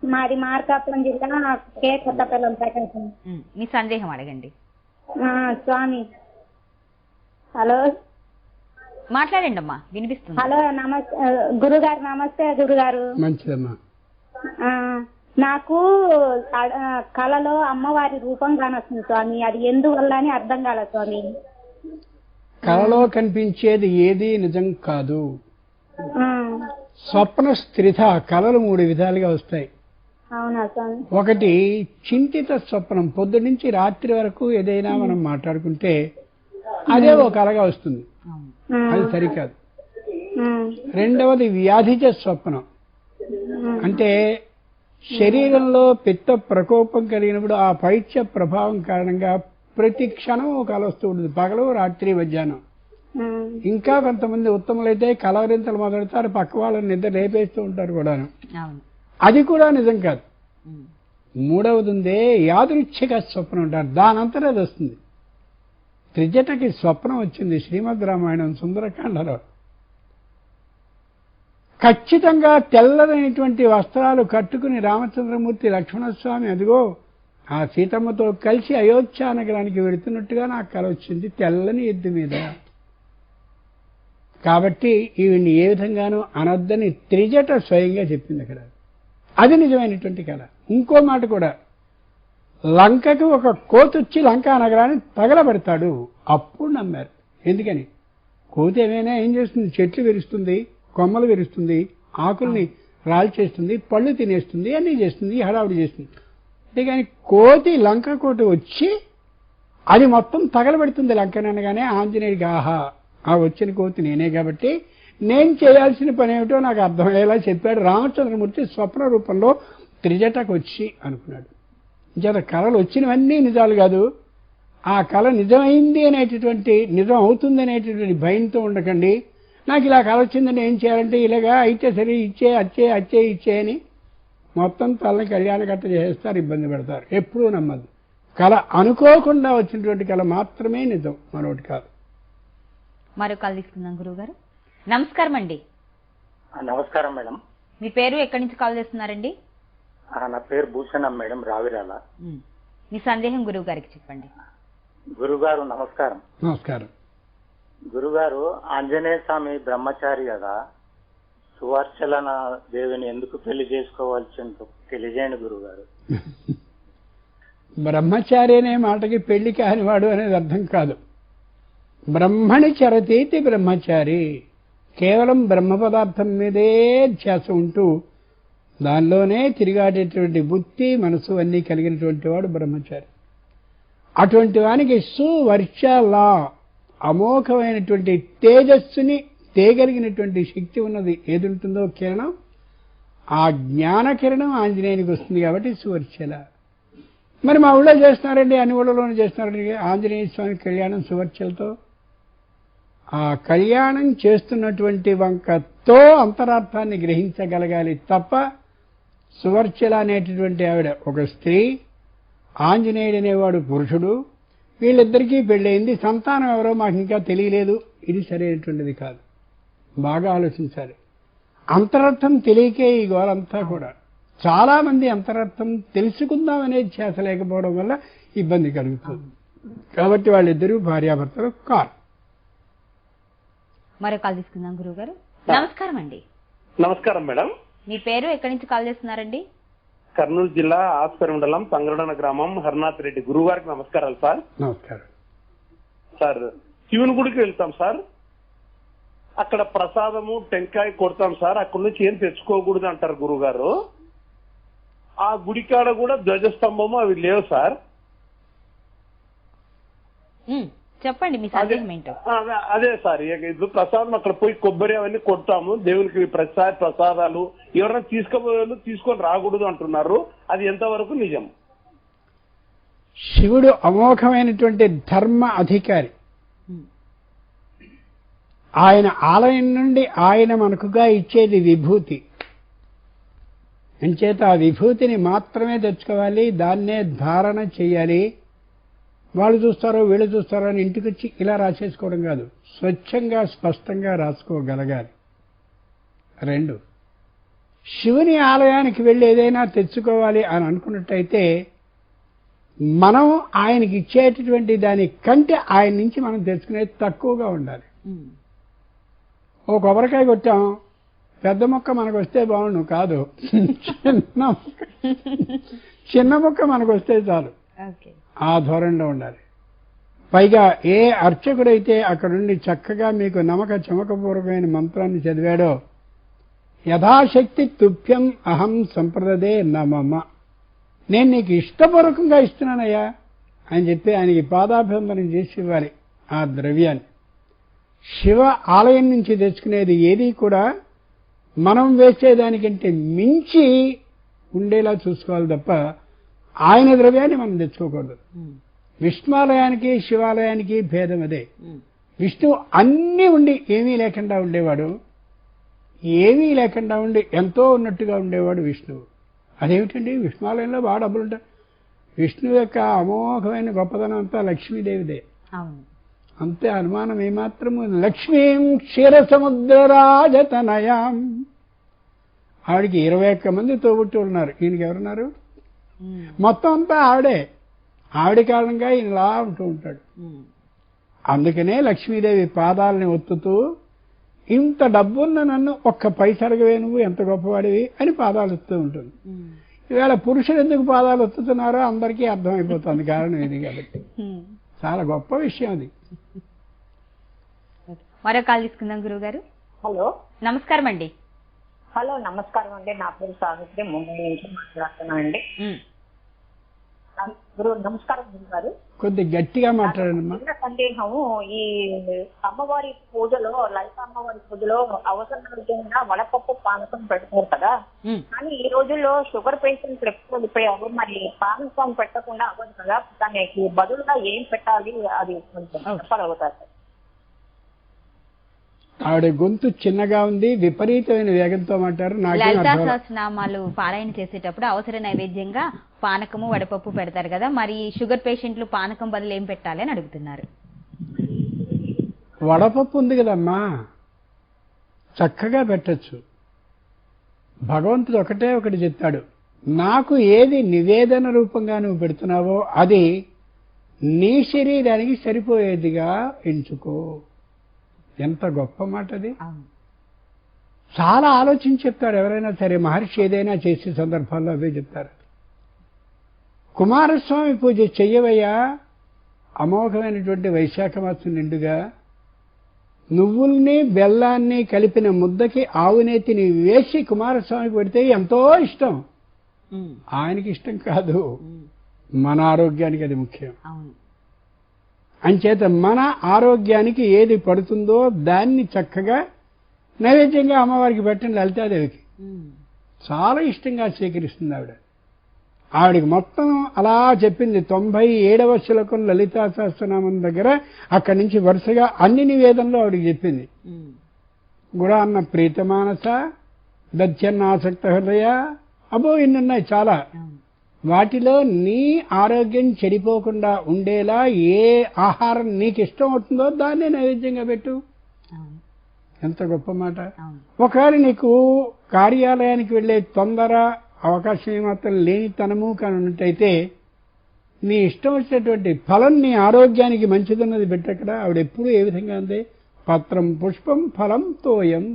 మాది మార్కాపురం జిల్లా, కే కొత్తపల్లి ప్రకాశం. మీ సందేహం అడగండి. స్వామి. హలో, మాట్లాడండి అమ్మా, వినిపిస్తుంది. హలో, నమస్తే గురుగారు. నమస్తే గురుగారు. మంచిదమ్మా. నాకు కళలో అమ్మవారి రూపం కానొస్తుంది స్వామి. అది ఎందువల్ల అని అర్థం కాలేదు స్వామి. కళలో కనిపించేది ఏది నిజం కాదు. స్వప్న స్థిరిత. కళలు 3 విధాలుగా వస్తాయి. అవునా స్వామి? ఒకటి చింతిత స్వప్నం. పొద్దు నుంచి రాత్రి వరకు ఏదైనా మనం మాట్లాడుకుంటే అదే ఒక కళగా వస్తుంది, అది సరికాదు. రెండవది వ్యాధిజ స్వప్నం. అంటే శరీరంలో పిత్త ప్రకోపం కలిగినప్పుడు ఆ పైత్య ప్రభావం కారణంగా ప్రతి క్షణం ఒక కళ వస్తూ ఉంటుంది, పగలు రాత్రి మధ్యాహ్నం. ఇంకా కొంతమంది ఉత్తములైతే కలవరింతలు మొదలెడతారు, పక్క వాళ్ళని నిద్ర లేపేస్తూ ఉంటారు కూడాను. అది కూడా నిజం కాదు. మూడవది ఉందే యాదృచ్ఛిక స్వప్నం అంటారు, దానంతరం అది వస్తుంది. త్రిజటకి స్వప్నం వచ్చింది శ్రీమద్ రామాయణం సుందరకాండలో. ఖచ్చితంగా తెల్లదైనటువంటి వస్త్రాలు కట్టుకుని రామచంద్రమూర్తి లక్ష్మణస్వామి అదిగో ఆ సీతమ్మతో కలిసి అయోధ్య నగరానికి వెళుతున్నట్టుగా నాకు కల వచ్చింది, తెల్లని ఎద్దు మీద. కాబట్టి ఈవిడ్ని ఏ విధంగానూ అనొద్దని త్రిజట స్వయంగా చెప్పింది అక్కడ. అది నిజమైనటువంటి కళ. ఇంకో మాట కూడా, లంకకు ఒక కోతొచ్చి లంకా నగరాన్ని తగలబెడతాడు, అప్పుడు నమ్మారు. ఎందుకని? కోతి ఏమైనా ఏం చేస్తుంది? చెట్లు విరుస్తుంది, కొమ్మలు విరుస్తుంది, ఆకుల్ని రాల్చేస్తుంది, పళ్ళు తినేస్తుంది, అన్నీ చేస్తుంది, హడావుడి చేస్తుంది. అంతేగాని కోతి లంక కోటి వచ్చి అది మొత్తం తగలబెడుతుంది లంకనగానే ఆంజనేయుడికి ఆహా ఆ వచ్చిన కోతి నేనే కాబట్టి నేను చేయాల్సిన పని ఏమిటో నాకు అర్థమయ్యేలా చెప్పాడు రామచంద్రమూర్తి స్వప్న రూపంలో త్రిజటకు వచ్చి అనుకున్నాడు. జత కళలు వచ్చినవన్నీ నిజాలు కాదు. ఆ కళ నిజమైంది అనేటటువంటి, నిజం అవుతుంది అనేటటువంటి భయంతో ఉండకండి. నాకు ఇలా కళ వచ్చిందని ఏం చేయాలంటే ఇలాగా అయితే సరే ఇచ్చే అచ్చే ఇచ్చే అని మొత్తం తలని కళ్యాణకట్ట చేస్తారు, ఇబ్బంది పెడతారు. ఎప్పుడూ నమ్మద్దు. కళ అనుకోకుండా వచ్చినటువంటి కళ మాత్రమే నిజం, మరొకటి కాదు. మరో కాల్ తీసుకుందాం గురువుగారు. నమస్కారం అండి. నమస్కారం మేడం. మీ పేరు ఎక్కడి నుంచి కాల్ చేస్తున్నారండి? నా పేరు భూషణం మేడం, రావిరాల. మీ సందేహం గురువు గారికి చెప్పండి. గురుగారు నమస్కారం. నమస్కారం. గురుగారు, ఆంజనేయ స్వామి బ్రహ్మచారి కదా, సువర్చలన దేవిని ఎందుకు పెళ్లి చేసుకోవాల్సిందో తెలియజేయండి గురుగారు. బ్రహ్మచారి అనే మాటకి పెళ్లి కానివాడు అనేది అర్థం కాదు. బ్రహ్మణి చరతీతి బ్రహ్మచారి. కేవలం బ్రహ్మ పదార్థం మీదే ధ్యాస ఉంటూ దానిలోనే తిరిగాడేటువంటి బుద్ధి మనసు అన్నీ కలిగినటువంటి వాడు బ్రహ్మచారి. అటువంటి వానికి సువర్చలా అమోఘమైనటువంటి తేజస్సుని తేగలిగినటువంటి శక్తి ఉన్నది ఏది ఉంటుందో కిరణం, ఆ జ్ఞాన కిరణం ఆంజనేయునికి వస్తుంది కాబట్టి సువర్చల. మరి మా ఊళ్ళో చేస్తున్నారండి, అన్ని ఊళ్ళలోనే చేస్తున్నారండి ఆంజనేయ స్వామి కళ్యాణం సువర్చలతో. ఆ కళ్యాణం చేస్తున్నటువంటి వంకతో అంతరార్థాన్ని గ్రహించగలగాలి తప్ప సువర్చల అనేటటువంటి ఆవిడ ఒక స్త్రీ, ఆంజనేయుడు అనేవాడు పురుషుడు, వీళ్ళిద్దరికీ పెళ్ళయింది, సంతానం ఎవరో మాకు ఇంకా తెలియలేదు, ఇది సరైనటువంటిది కాదు. బాగా ఆలోచించాలి. అంతరార్థం తెలియకే ఈ గోలంతా కూడా. చాలా మంది అంతరార్థం తెలుసుకుందామనే ధ్యాస లేకపోవడం వల్ల ఇబ్బంది కలుగుతుంది. కాబట్టి వాళ్ళిద్దరూ భార్యాభర్తలు కారు. మరో కాల్ తీసుకుందాం గురువు గారు. నమస్కారం అండి. నమస్కారం మేడం. మీ పేరు ఎక్కడి నుంచి కాల్ చేస్తున్నారండి? కర్నూలు జిల్లా ఆస్పరి మండలం సంగరడన గ్రామం హరినాథ్ రెడ్డి. గురువు గారికి నమస్కారాలు సార్. నమస్కారం సార్. శివుని గుడికి వెళ్తాం సార్, అక్కడ ప్రసాదము టెంకాయ కొడతాం సార్, అక్కడి నుంచి ఏం తెచ్చుకోకూడదు అంటారు గురువు గారు. ఆ గుడికాడ కూడా ధ్వజస్తంభము అవి లేవు సార్. చెప్పండి మీ సందేహం ఏంటో. అదే సార్, ఇప్పుడు ప్రసాదం అక్కడ పోయి కొబ్బరి అవన్నీ కొడతాము, దేవునికి ప్రసాదాలు ఎవరైనా తీసుకొని రాకూడదు అంటున్నారు, అది ఎంతవరకు నిజం? శివుడు అమోఘమైనటువంటి ధర్మ అధికారి. ఆయన ఆలయం నుండి ఆయన మనకుగా ఇచ్చేది విభూతి. అంచేత ఆ విభూతిని మాత్రమే తెచ్చుకోవాలి, దాన్నే ధారణ చేయాలి. వాళ్ళు చూస్తారో వీళ్ళు చూస్తారో అని ఇంటికి వచ్చి ఇలా రాసేసుకోవడం కాదు, స్వచ్ఛంగా స్పష్టంగా రాసుకోగలగాలి. 2, శివుని ఆలయానికి వెళ్ళి ఏదైనా తెచ్చుకోవాలి అని అనుకున్నట్టయితే మనం ఆయనకి ఇచ్చేటటువంటి దాని కంటే ఆయన నుంచి మనం తెచ్చుకునేది తక్కువగా ఉండాలి. ఓ కొబ్బరికాయ కొట్టాం, పెద్ద మొక్క మనకు వస్తే బాగుండు కాదు, చిన్న మొక్క మనకు వస్తే చాలు. ఆ ధోరణిలో ఉండాలి. పైగా ఏ అర్చకుడైతే అక్కడుండి చక్కగా మీకు నమక చమకపూర్వకమైన మంత్రాన్ని చదివాడో, యథాశక్తి తుభ్యం అహం సంప్రదదే నమమ, నేను నీకు ఇష్టపూర్వకంగా ఇస్తున్నానయ్యా అని చెప్పి ఆయనకి పాదాభివందనం చేసి ఇవ్వాలి ఆ ద్రవ్యాన్ని. శివ ఆలయం నుంచి తెచ్చుకునేది ఏది కూడా మనం వేసేదానికంటే మించి ఉండేలా చూసుకోవాలి తప్ప ఆయన ద్రవ్యాన్ని మనం తెచ్చుకోకూడదు. విష్ణువాలయానికి శివాలయానికి భేదం అదే. విష్ణువు అన్నీ ఉండి ఏమీ లేకుండా ఉండేవాడు, ఏమీ లేకుండా ఉండి ఎంతో ఉన్నట్టుగా ఉండేవాడు విష్ణువు. అదేమిటండి, విష్ణువాలయంలో బాగా డబ్బులుంటాయి. విష్ణువు యొక్క అమోఘమైన గొప్పదనం అంతా లక్ష్మీదేవిదే, అంతే అనుమానం ఏమాత్రము. లక్ష్మీం క్షీరసముద్రరాజతనయాం, ఆవిడికి 21 మంది తోబుట్టు ఉన్నారు, ఈయనకి ఎవరున్నారు? మొత్తం అంతా ఆవిడే. ఆవిడ కారణంగా ఈయన ఇలా ఉంటూ ఉంటాడు. అందుకనే లక్ష్మీదేవి పాదాలని ఒత్తుతూ, ఇంత డబ్బున్న నన్ను ఒక్క పైసరగవే, నువ్వు ఎంత గొప్పవాడివి అని పాదాలు ఒత్తుతూ ఉంటుంది. ఈవేళ పురుషులు ఎందుకు పాదాలు ఒత్తుతున్నారో అందరికీ అర్థమైపోతుంది, కారణం ఇది కాబట్టి. చాలా గొప్ప విషయం అది. మరో కాల్ తీసుకుందాం గురువు గారు. హలో, నమస్కారం అండి. హలో నమస్కారం అండి, నా పేరు సావిత్రి, ముంబై నుంచి మాట్లాడుతున్నాను అండి. గురువు నమస్కారం గురువు గారు. కొద్ది గట్టిగా మాట్లాడండి. చిన్న సందేహము, ఈ అమ్మవారి పూజలో, లలిత అమ్మవారి పూజలో అవసరమైన వడపప్పు పానకం పెడతారు కదా, కానీ ఈ రోజుల్లో షుగర్ పేషెంట్స్ ఎక్కువ వెళ్ళిపోయారు, మరి పానకం పెట్టకుండా అవ్వదు కదా, దానికి బదులుగా ఏం పెట్టాలి అది కొంచెం చెప్పగలుగుతారు? ఆవిడ గొంతు చిన్నగా ఉంది, విపరీతమైన వేగంతో మాట్లాడు. లలితా సహస్రనామాలు పారాయణ చేసేటప్పుడు అవసర నైవేద్యంగా పానకము వడపప్పు పెడతారు కదా, మరి షుగర్ పేషెంట్లు పానకం బదులు ఏం పెట్టాలి అని అడుగుతున్నారు. వడపప్పు ఉంది కదమ్మా, చక్కగా పెట్టచ్చు. భగవంతుడు ఒకటే ఒకటి చెప్తాడు, నాకు ఏది నివేదన రూపంగా నువ్వు పెడుతున్నావో అది నీ శరీరానికి సరిపోయేదిగా ఎంచుకో. ఎంత గొప్ప మాట అది. చాలా ఆలోచించి చెప్తారు ఎవరైనా సరే, మహర్షి ఏదైనా చేసే సందర్భాల్లో అవే చెప్తారు. కుమారస్వామి పూజ చెయ్యవయ్యా, అమోఘమైనటువంటి వైశాఖ మాసం నిండుగా నువ్వుల్ని బెల్లాన్ని కలిపిన ముద్దకి ఆవునేతిని వేసి కుమారస్వామికి పెడితే ఎంతో ఇష్టం. ఆయనకి ఇష్టం కాదు, మన ఆరోగ్యానికి అది ముఖ్యం. అంచేత మన ఆరోగ్యానికి ఏది పడుతుందో దాన్ని చక్కగా నైవేద్యంగా అమ్మవారికి పెట్టండి. లలితాదేవికి చాలా ఇష్టంగా స్వీకరిస్తుంది ఆవిడ. ఆవిడికి మొత్తం అలా చెప్పింది. 97వ శ్లోకం లలితా సహస్రనామం దగ్గర అక్కడి నుంచి వరుసగా అన్ని నివేదనలు ఆవిడికి చెప్పింది. గుడాన్న ప్రీతమానస, దత్యన్నాసక్త హృదయ, అబో ఇన్నున్నాయి చాలా. వాటిలో నీ ఆరోగ్యం చెడిపోకుండా ఉండేలా ఏ ఆహారం నీకు ఇష్టం అవుతుందో దాన్నే నైవేద్యంగా పెట్టు. ఎంత గొప్ప మాట. ఒకవేళ నీకు కార్యాలయానికి వెళ్ళే తొందర, అవకాశం ఏమాత్రం లేనితనము కానీ ఉన్నట్టయితే నీ ఇష్టం వచ్చినటువంటి ఫలం నీ ఆరోగ్యానికి మంచిదన్నది పెట్టక్కడ. ఆవిడ ఎప్పుడూ ఏ విధంగా ఉంది, పత్రం పుష్పం ఫలం తోయం,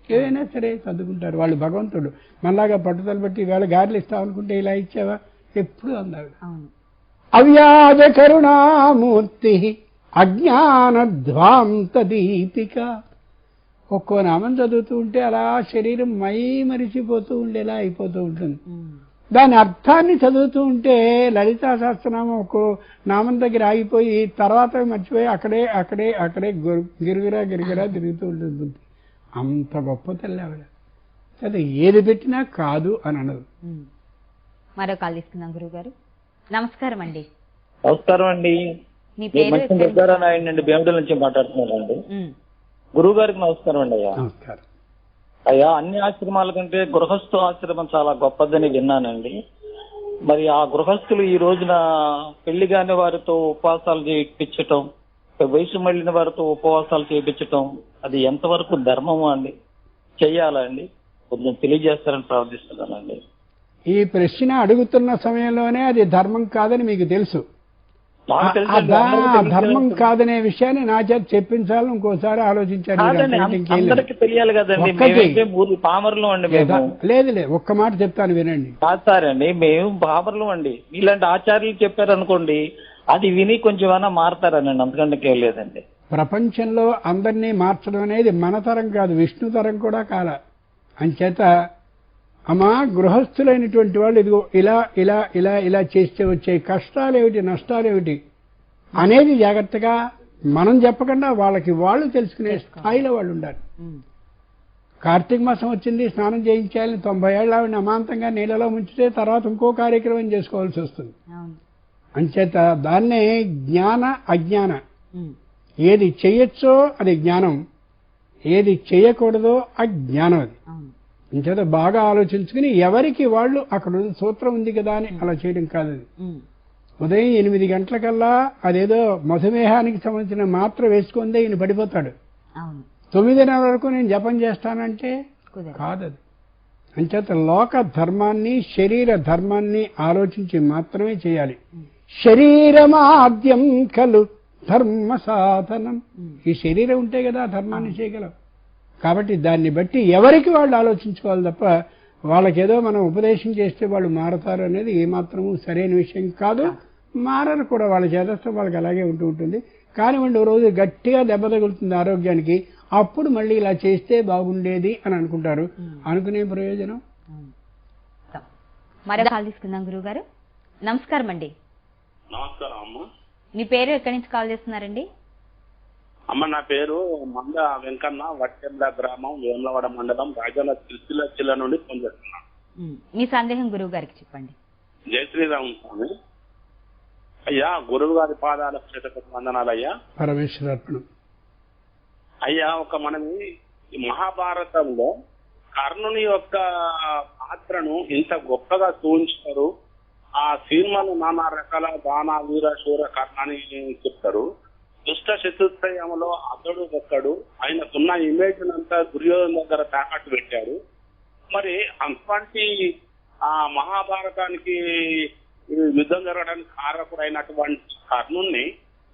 ఏదైనా సరే చదువుకుంటారు వాళ్ళు. భగవంతుడు మళ్ళాగా పట్టుదల బట్టి వేళ గారెలు ఇస్తామనుకుంటే ఇలా ఇచ్చావా, ఎప్పుడు అందావిడ. అవ్యాజ కరుణామూర్తి అజ్ఞానధ్వాంత దీపిక. ఒక్కో నామం చదువుతూ ఉంటే అలా శరీరం మై మరిచిపోతూ ఉండేలా అయిపోతూ ఉంటుంది. దాని అర్థాన్ని చదువుతూ ఉంటే లలితా సహస్రనామం ఒక్కో నామం దగ్గర ఆగిపోయి తర్వాత మర్చిపోయి అక్కడే అక్కడే అక్కడే గిరిగిరా గిరిగిరా తిరుగుతూ ఉంటుంది. అంత గొప్ప తల్లి ఆవిడ. అదే ఏది పెట్టినా కాదు అని అనదు. మరో కాల్ తీసుకుందాం గురువు గారు. నమస్కారం అండి. నమస్కారం అండి, మీ పేరు? దుర్గారాయణ అండి, భీమడల నుంచి మాట్లాడుతున్నానండి. గురువు గారికి నమస్కారం అండి. అయ్యా నమస్కారం. అయ్యా, అన్ని ఆశ్రమాల కంటే గృహస్థు ఆశ్రమం చాలా గొప్పదని విన్నానండి. మరి ఆ గృహస్థులు ఈ రోజున పెళ్లి కాని వారితో ఉపవాసాలు చేయించటం, వయసు మళ్ళిన వారితో ఉపవాసాలు చేయించటం అది ఎంతవరకు ధర్మము అండి, చెయ్యాలా అండి? కొంచెం తెలియజేస్తారని ప్రార్థిస్తున్నానండి. ఈ ప్రశ్న అడుగుతున్న సమయంలోనే అది ధర్మం కాదని మీకు తెలుసు. ధర్మం కాదనే విషయాన్ని నా చేత చెప్పించాలని ఇంకోసారి ఆలోచించాను. అందరికి తెలియాలి కదండి, పామర్లు అండి మేము. లేదు ఒక్క మాట చెప్తాను వినండి. కాదు సార్ అండి, మేము పామర్లు అండి. ఇలాంటి ఆచార్యులు చెప్పారనుకోండి, అది విని కొంచెం ఏమైనా మారతారనండి, అంతకంటే లేదండి. ప్రపంచంలో అందరినీ మార్చడం అనేది మన తరం కాదు, విష్ణు తరం కూడా కాల. అంచేత అమ్మా గృహస్థులైనటువంటి వాళ్ళు ఇదిగో ఇలా ఇలా ఇలా ఇలా చేస్తే వచ్చే కష్టాలేమిటి నష్టాలేమిటి అనేది జాగ్రత్తగా మనం చెప్పకుండా వాళ్ళకి వాళ్ళు తెలుసుకునే స్థాయిలో వాళ్ళు ఉండాలి. కార్తీక మాసం వచ్చింది, స్నానం చేయించాలని 90 ఏళ్ళ ఆవిడని అమాంతంగా నీళ్ళలో ముంచితే తర్వాత ఇంకో కార్యక్రమం చేసుకోవాల్సి వస్తుంది. అంచేత దాన్నే జ్ఞాన అజ్ఞాన, ఏది చెయ్యొచ్చో అది జ్ఞానం, ఏది చెయ్యకూడదో అజ్ఞానం. అది అంచేత బాగా ఆలోచించుకుని ఎవరికి వాళ్ళు అక్కడ సూత్రం ఉంది కదా అని అలా చేయడం కాదు. అది ఉదయం 8 గంటలకల్లా అదేదో మధుమేహానికి సంబంధించిన మాత్ర వేసుకుందే ఈయన పడిపోతాడు. 9:30 వరకు నేను జపం చేస్తానంటే కాదది. అంచేత లోక ధర్మాన్ని శరీర ధర్మాన్ని ఆలోచించి మాత్రమే చేయాలి. శరీరమాద్యం కలు ధర్మ సాధనం. ఈ శరీరం ఉంటే కదా ధర్మాన్ని చేయగలం. కాబట్టి దాన్ని బట్టి ఎవరికి వాళ్ళు ఆలోచించుకోవాలి తప్ప వాళ్ళకేదో మనం ఉపదేశం చేస్తే వాళ్ళు మారతారు అనేది ఏమాత్రము సరైన విషయం కాదు. మారరు కూడా, వాళ్ళ చేదస్థం వాళ్ళకి అలాగే ఉంటూ ఉంటుంది. కానివ్వండి, ఓ రోజు గట్టిగా దెబ్బ తగులుతుంది ఆరోగ్యానికి, అప్పుడు మళ్ళీ ఇలా చేస్తే బాగుండేది అని అనుకుంటారు. అనుకునే ప్రయోజనం. మరో కాల్ తీసుకుందాం. గురువు గారు నమస్కారం అండి. నమస్కారం అమ్మ. మీ పేరు ఎక్కడి నుంచి కాల్ చేస్తున్నారండి? అమ్మ నా పేరు మంద వెంకన్న, వట్టెంల గ్రామం, వేములవాడ మండలం, రాజాల సిరిసిల్ల జిల్లా నుండి ఫోన్ చేస్తున్నాను. మీ సందేహం గురువు గారికి చెప్పండి. జై శ్రీరామ్ స్వామి. అయ్యా, గురువు గారి పాదాల వందనాలయ్యా. పరమేశ్వరార్పణం. అయ్యా, మనని మహాభారతంలో కర్ణుని యొక్క పాత్రను ఇంత గొప్పగా చూపించారు. ఆ సినిమాను నానా రకాల దాన వీర శూర కర్ణ అని చెప్తారు. దుష్ట చతుర్థయంలో అతడు ఒక్కడు, ఆయనకున్న ఇమేజ్ అంతా దుర్యోధన దగ్గర తాకట్టు పెట్టారు. మరి అటువంటి ఆ మహాభారతానికి యుద్ధం జరగడానికి కారకుడైనటువంటి కర్ణుణ్ణి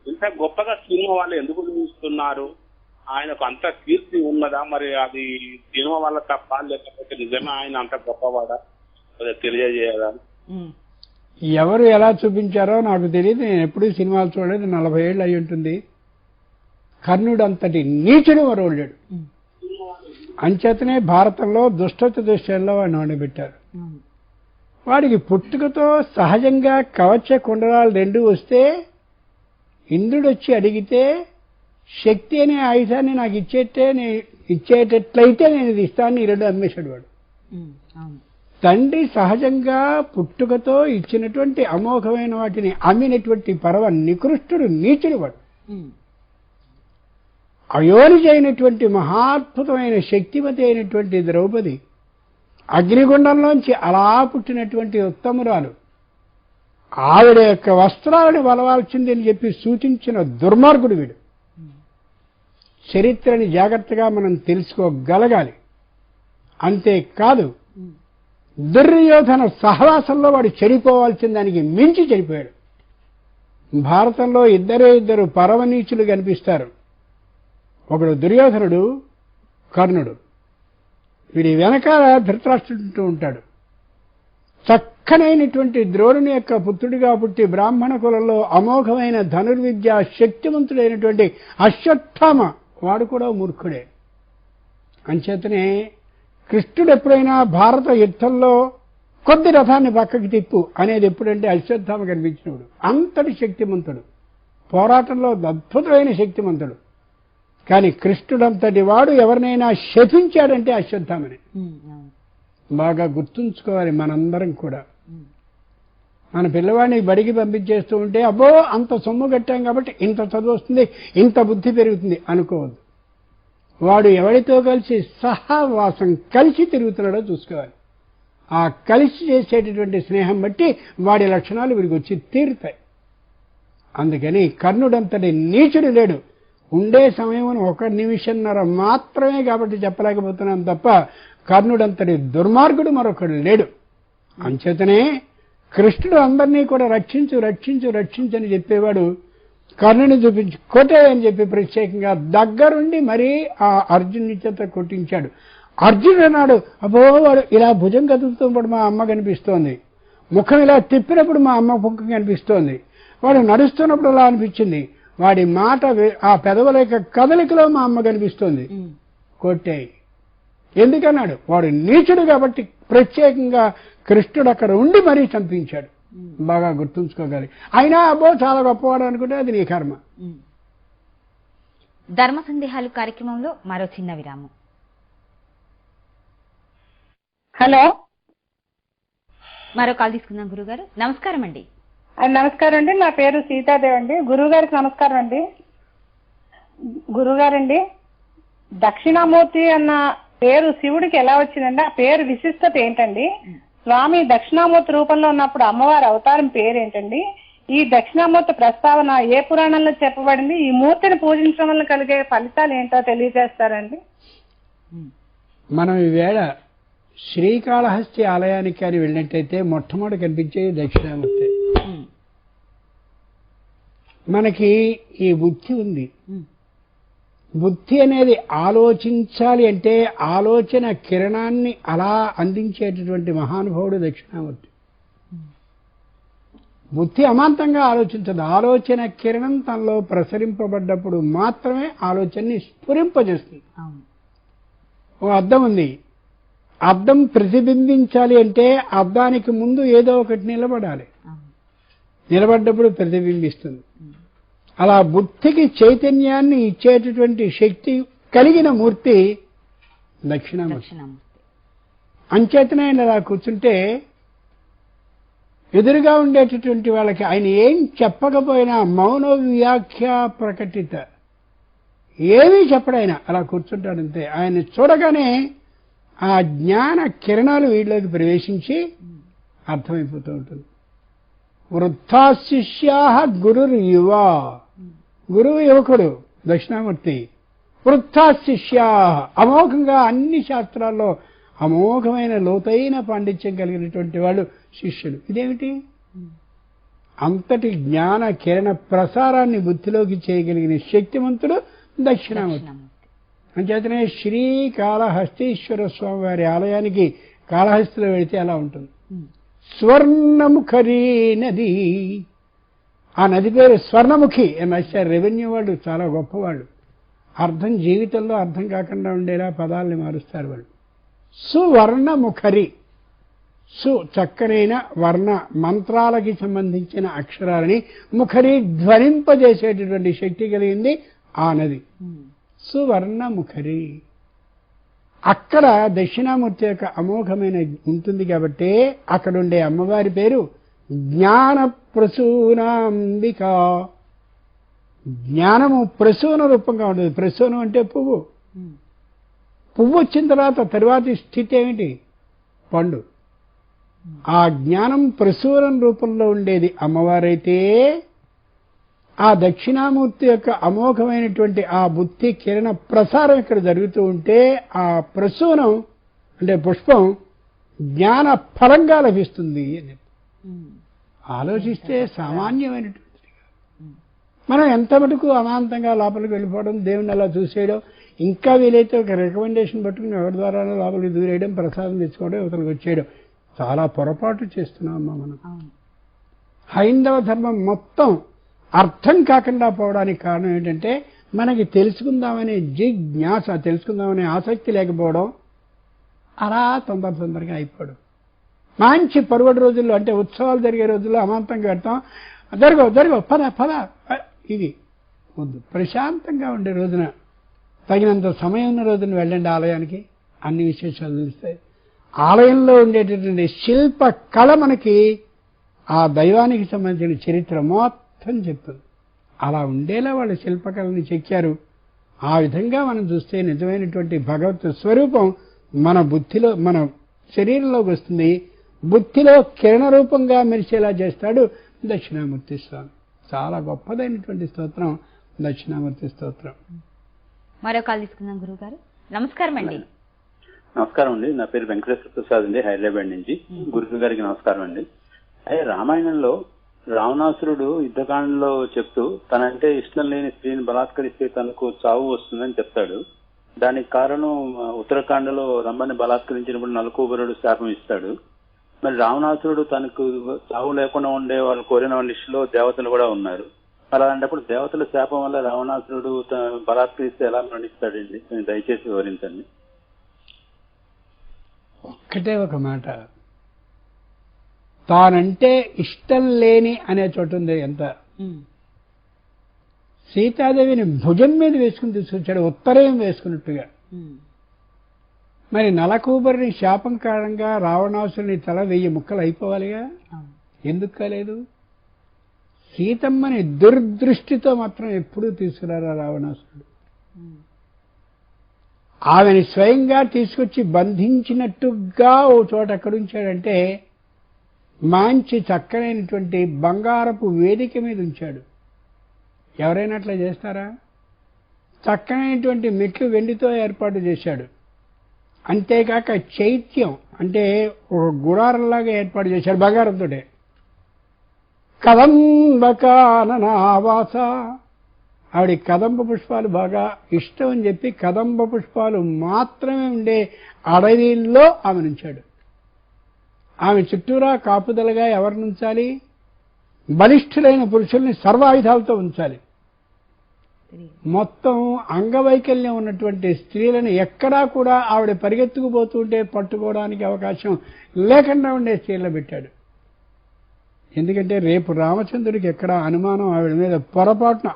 ఇంత గొప్పగా సినిమా వాళ్ళు ఎందుకు చూపిస్తున్నారు? ఆయనకు అంత కీర్తి ఉన్నదా? మరి అది సినిమా వల్ల తప్ప, లేకపోతే నిజమే ఆయన అంత గొప్పవాడా? తెలియజేయాలా? ఎవరు ఎలా చూపించారో నాకు తెలియదు. నేను ఎప్పుడూ సినిమాలు చూడలేదు, 40 ఏళ్ళు అయి ఉంటుంది. కర్ణుడు అంతటి నీచుడు మరొకడు లేడు. అంచేతనే భారతంలో దుష్ట చతుష్టయంలో వాడిని వండబెట్టారు. వాడికి పుట్టుకతో సహజంగా కవచ కుండలాలు 2 వస్తే ఇంద్రుడు వచ్చి అడిగితే శక్తి అనే ఆయుధాన్ని నాకు ఇచ్చేటట్లయితే నేను ఇది ఇస్తాను, 2 అమ్మేశాడు వాడు. తండ్రి సహజంగా పుట్టుకతో ఇచ్చినటువంటి అమోఘమైన వాటిని అమ్మినటువంటి పరవ నికృష్టుడు నీచుడు వాడు. అయోనిజ అయినటువంటి మహాద్భుతమైన శక్తిమతి అయినటువంటి ద్రౌపది అగ్నిగుండంలోంచి అలా పుట్టినటువంటి ఉత్తమురాలు, ఆవిడ యొక్క వస్త్రాలను వలవాల్సింది అని చెప్పి సూచించిన దుర్మార్గుడు వీడు. చరిత్రని జాగ్రత్తగా మనం తెలుసుకోగలగాలి. అంతేకాదు, దుర్యోధన సహవాసంలో వాడు చెడిపోవాల్సిన దానికి మించి చెడిపోయాడు. భారతంలో ఇద్దరు పరమనీచులు కనిపిస్తారు. ఒకడు దుర్యోధనుడు, కర్ణుడు. వీడి వెనకాల ధృతరాష్ట్రుడు ఉంటాడు. చక్కనైనటువంటి ద్రోణుని యొక్క పుత్రుడిగా పుట్టి బ్రాహ్మణ కులంలో అమోఘమైన ధనుర్విద్య శక్తివంతుడైనటువంటి అశ్వత్థామ, వాడు కూడా మూర్ఖుడే. అంచేతనే కృష్ణుడు ఎప్పుడైనా భారత యుద్ధంలో కొద్ది రథాన్ని పక్కకి తిప్పు అనేది ఎప్పుడంటే అశ్వత్థామ కనిపించినప్పుడు. అంతటి శక్తిమంతుడు, పోరాటంలో అద్భుతమైన శక్తిమంతుడు. కానీ కృష్ణుడంతటి వాడు ఎవరినైనా శపించాడంటే అశ్వత్థామని బాగా గుర్తుంచుకోవాలి. మనందరం కూడా మన పిల్లవాడిని బడికి పంపించేస్తూ ఉంటే అబ్బో అంత సొమ్ము కట్టాం కాబట్టి ఇంత చదువు వస్తుంది, ఇంత బుద్ధి పెరుగుతుంది అనుకోవద్దు. వాడు ఎవరితో కలిసి సహవాసం కలిసి తిరుగుతున్నాడో చూసుకోవాలి. ఆ కలిసి చేసేటటువంటి స్నేహం బట్టి వాడి లక్షణాలు వీడికి వచ్చి తీరుతాయి. అందుకని కర్ణుడంతటి నీచుడు లేడు. ఉండే సమయం 1 నిమిషంన్నర మాత్రమే కాబట్టి చెప్పలేకపోతున్నాం తప్ప కర్ణుడంతటి దుర్మార్గుడు మరొకడు లేడు. అంచేతనే కృష్ణుడు అందరినీ కూడా రక్షించు రక్షించు రక్షించని చెప్పేవాడు కర్ణుని చూపించి కొట్టే అని చెప్పి ప్రత్యేకంగా దగ్గరుండి మరీ ఆ అర్జునుని చేత కొట్టించాడు. అర్జునుడు అన్నాడు, అబ్బో వాడు ఇలా భుజం కదుపుతున్నప్పుడు మా అమ్మ కనిపిస్తోంది, ముఖం ఇలా తిప్పినప్పుడు మా అమ్మ ముఖం కనిపిస్తోంది, వాడు నడుస్తున్నప్పుడు అలా అనిపించింది, వాడి మాట ఆ పెదవుల యొక్క కదలికలో మా అమ్మ కనిపిస్తోంది, కొట్టాయి. ఎందుకన్నాడు? వాడు నీచుడు కాబట్టి ప్రత్యేకంగా కృష్ణుడు అక్కడ ఉండి మరీ చంపించాడు. బాగా గుర్తుంచుకోగలి. అయినా అబ్బో చాలా గొప్పవాడు అనుకుంటే అది నీ కర్మ. ధర్మ సందేహాలు కార్యక్రమంలో మరో చిన్న విరామం. హలో, మరో కాల్ తీసుకుందాం. గురుగారు నమస్కారం అండి. నమస్కారం అండి. నా పేరు సీతాదేవి అండి. గురువు గారికి నమస్కారం అండి. గురుగారండి, దక్షిణామూర్తి అన్న పేరు శివుడికి ఎలా వచ్చిందండి? ఆ పేరు విశిష్టత ఏంటండి? స్వామి దక్షిణామూర్తి రూపంలో ఉన్నప్పుడు అమ్మవారి అవతారం పేరేంటండి? ఈ దక్షిణామూర్తి ప్రస్తావన ఏ పురాణంలో చెప్పబడింది? ఈ మూర్తిని పూజించడం వల్ల కలిగే ఫలితాలు ఏంటో తెలియజేస్తారండి? మనం ఈవేళ శ్రీకాళహస్తి ఆలయానికి అని వెళ్ళినట్టయితే మొట్టమొదటి కనిపించేది దక్షిణామూర్తి. మనకి ఈ బుద్ధి ఉంది. బుద్ధి అనేది ఆలోచించాలి అంటే ఆలోచన కిరణాన్ని అలా అందించేటటువంటి మహానుభావుడు దక్షిణామూర్తి. బుద్ధి అమాంతంగా ఆలోచించదు. ఆలోచన కిరణం తనలో ప్రసరింపబడ్డప్పుడు మాత్రమే ఆలోచనని స్ఫురింపజేస్తుంది. ఓ అద్దం ఉంది, అద్దం ప్రతిబింబించాలి అంటే అద్దానికి ముందు ఏదో ఒకటి నిలబడాలి, నిలబడ్డప్పుడు ప్రతిబింబిస్తుంది. అలా బుద్ధికి చైతన్యాన్ని ఇచ్చేటటువంటి శక్తి కలిగిన మూర్తి దక్షిణామూర్తి. అంచేతనే ఆయన అలా కూర్చుంటే ఎదురుగా ఉండేటటువంటి వాళ్ళకి ఆయన ఏం చెప్పకపోయినా మౌన వ్యాఖ్య ప్రకటిత ఏమీ చెప్పడైనా అలా కూర్చుంటాడంతే. ఆయన చూడగానే ఆ జ్ఞాన కిరణాలు వీళ్ళకి ప్రవేశించి అర్థమైపోతూ ఉంటుంది. వృద్ధా శిష్యా గురుర్ యువ, గురువు యువకుడు దక్షిణామూర్తి. వృద్ధా శిష్యా అమోఘంగా అన్ని శాస్త్రాల్లో అమోఘమైన లోతైన పాండిత్యం కలిగినటువంటి వాళ్ళు శిష్యులు. ఇదేమిటి? అంతటి జ్ఞాన కిరణ ప్రసారాన్ని బుద్ధిలోకి చేయగలిగిన శక్తిమంతుడు దక్షిణామూర్తి. అంచేతనే శ్రీకాళహస్తీశ్వర స్వామి వారి ఆలయానికి కాళహస్తిలో వెళితే అలా ఉంటుంది. స్వర్ణముఖరీ నది, ఆ నది పేరు స్వర్ణముఖి అని రాశారు. రెవెన్యూ వాళ్ళు చాలా గొప్పవాళ్ళు. అర్థం జీవితంలో అర్థం కాకుండా ఉండేలా పదాలని మారుస్తారు వాళ్ళు. సువర్ణముఖరి, సు చక్కనైన వర్ణ మంత్రాలకి సంబంధించిన అక్షరాలని, ముఖరి ధ్వనింపజేసేటటువంటి శక్తి కలిగింది ఆ నది. సువర్ణముఖరి. అక్కడ దక్షిణామూర్తి యొక్క అమోఘమైన ఉంటుంది కాబట్టి అక్కడ ఉండే అమ్మవారి పేరు జ్ఞాన ప్రసూనాంబిక. జ్ఞానము ప్రసూన రూపంగా ఉంటుంది. ప్రసూనం అంటే పువ్వు. పువ్వు వచ్చిన తర్వాతి స్థితి ఏమిటి? పండు. ఆ జ్ఞానం ప్రసూనం రూపంలో ఉండేది అమ్మవారైతే ఆ దక్షిణామూర్తి యొక్క అమోఘమైనటువంటి ఆ బుద్ధి కిరణ ప్రసారం ఇక్కడ జరుగుతూ ఉంటే ఆ ప్రసూనం అంటే పుష్పం జ్ఞాన ఫలంగా లభిస్తుంది అని ఆలోచిస్తే సామాన్యమైనటువంటి. మనం ఎంత మటుకు అమాంతంగా లోపలికి వెళ్ళిపోవడం, దేవుని అలా చూసేయడం, ఇంకా వీలైతే ఒక రికమెండేషన్ పట్టుకుని ఎవరి ద్వారా లోపలికి దూరేయడం, ప్రసాదం తెచ్చుకోవడం, ఇవతలకు వచ్చేయడం చాలా పొరపాటు చేస్తున్నామమ్మా మనం. హైందవ ధర్మం మొత్తం అర్థం కాకుండా పోవడానికి కారణం ఏంటంటే మనకి తెలుసుకుందామనే జిజ్ఞాస, తెలుసుకుందామనే ఆసక్తి లేకపోవడం, అలా తొందరగా అయిపోవడం. మంచి పరువటి రోజుల్లో అంటే ఉత్సవాలు జరిగే రోజుల్లో అమాంతంగా పెడతాం, జరుగో పద ఇది వద్దు. ప్రశాంతంగా ఉండే రోజున తగినంత సమయం ఉన్న రోజున వెళ్ళండి ఆలయానికి, అన్ని విశేషాలు తెలుస్తాయి. ఆలయంలో ఉండేటటువంటి శిల్ప కళ మనకి ఆ దైవానికి సంబంధించిన చరిత్ర మొత్తం చెప్తుంది. అలా ఉండేలా వాళ్ళు శిల్పకళని చెక్కారు. ఆ విధంగా మనం చూస్తే నిజమైనటువంటి భగవత్ స్వరూపం మన బుద్ధిలో, మన శరీరంలోకి వస్తుంది. బుద్ధిలో కిరణ రూపంగా మెరిచేలా చేస్తాడు దక్షిణామూర్తి స్వామి. చాలా గొప్పదైనటువంటి స్తోత్రం దక్షిణామూర్తి స్తోత్రం. మరో కాల్ తీసుకుందాం గురువు గారు. నమస్కారం అండి. నమస్కారం అండి. నా పేరు వెంకటేశ్వర ప్రసాద్ అండి, హైదరాబాద్ నుంచి. గురువు గారికి నమస్కారం అండి. అదే రామాయణంలో రావణాసురుడు యుద్ధకాండలో చెప్తూ తనంటే ఇష్టం లేని స్త్రీని బలాత్కరిస్తే తనకు చావు వస్తుందని చెప్తాడు. దానికి కారణం ఉత్తరాఖండలో రంభని బలాత్కరించినప్పుడు నలకూబరుడు శాపం ఇస్తాడు. మరి రావణాసురుడు తనకు చావు లేకుండా ఉండే వాళ్ళు కోరిన వాళ్ళ లిస్టులో దేవతలు కూడా ఉన్నారు. అలాంటప్పుడు దేవతల శాపం వల్ల రావణాసురుడు బలాత్కరిస్తే ఎలా మరణిస్తాడండి? దయచేసి వివరించండి. ఒక్కటే ఒక మాట, తానంటే ఇష్టం లేని అనే చోటు ఉంది. ఎంత సీతాదేవిని భుజం మీద వేసుకుని తీసుకొచ్చాడు, ఉత్తరయం వేసుకున్నట్టుగా. మరి నలకూబరిని శాపం కారణంగా రావణాసుని తల 1000 ముక్కలు అయిపోవాలిగా, ఎందుకు కాలేదు? సీతమ్మని దుర్దృష్టితో మాత్రం ఎప్పుడూ తీసుకురారా రావణాసురుడు. ఆమెని స్వయంగా తీసుకొచ్చి బంధించినట్టుగా ఓ చోట ఎక్కడుంచాడంటే మంచి చక్కనైనటువంటి బంగారపు వేదిక మీద ఉంచాడు. ఎవరైనా అట్లా చేస్తారా? చక్కనైనటువంటి మెట్లు వెండితో ఏర్పాటు చేశాడు. అంతేకాక చైత్యం అంటే ఒక గుడారంలాగా ఏర్పాటు చేశాడు బంగారంతో. కదంబకాననావాస, ఆవిడ కదంబ పుష్పాలు బాగా ఇష్టం అని చెప్పి కదంబ పుష్పాలు మాత్రమే ఉండే అడవిలో ఆమె నుంచాడు. ఆమె చుట్టూరా కాపుదలగా ఎవరిని ఉంచాలి? బలిష్ఠులైన పురుషుల్ని సర్వాయుధాలతో ఉంచాలి. మొత్తం అంగవైకల్యం ఉన్నటువంటి స్త్రీలను ఎక్కడా కూడా ఆవిడ పరిగెత్తుకుపోతుంటే పట్టుకోవడానికి అవకాశం లేకుండా ఉండే స్త్రీలను పెట్టాడు. ఎందుకంటే రేపు రామచంద్రుడికి ఎక్కడ అనుమానం ఆవిడ మీద పొరపాటున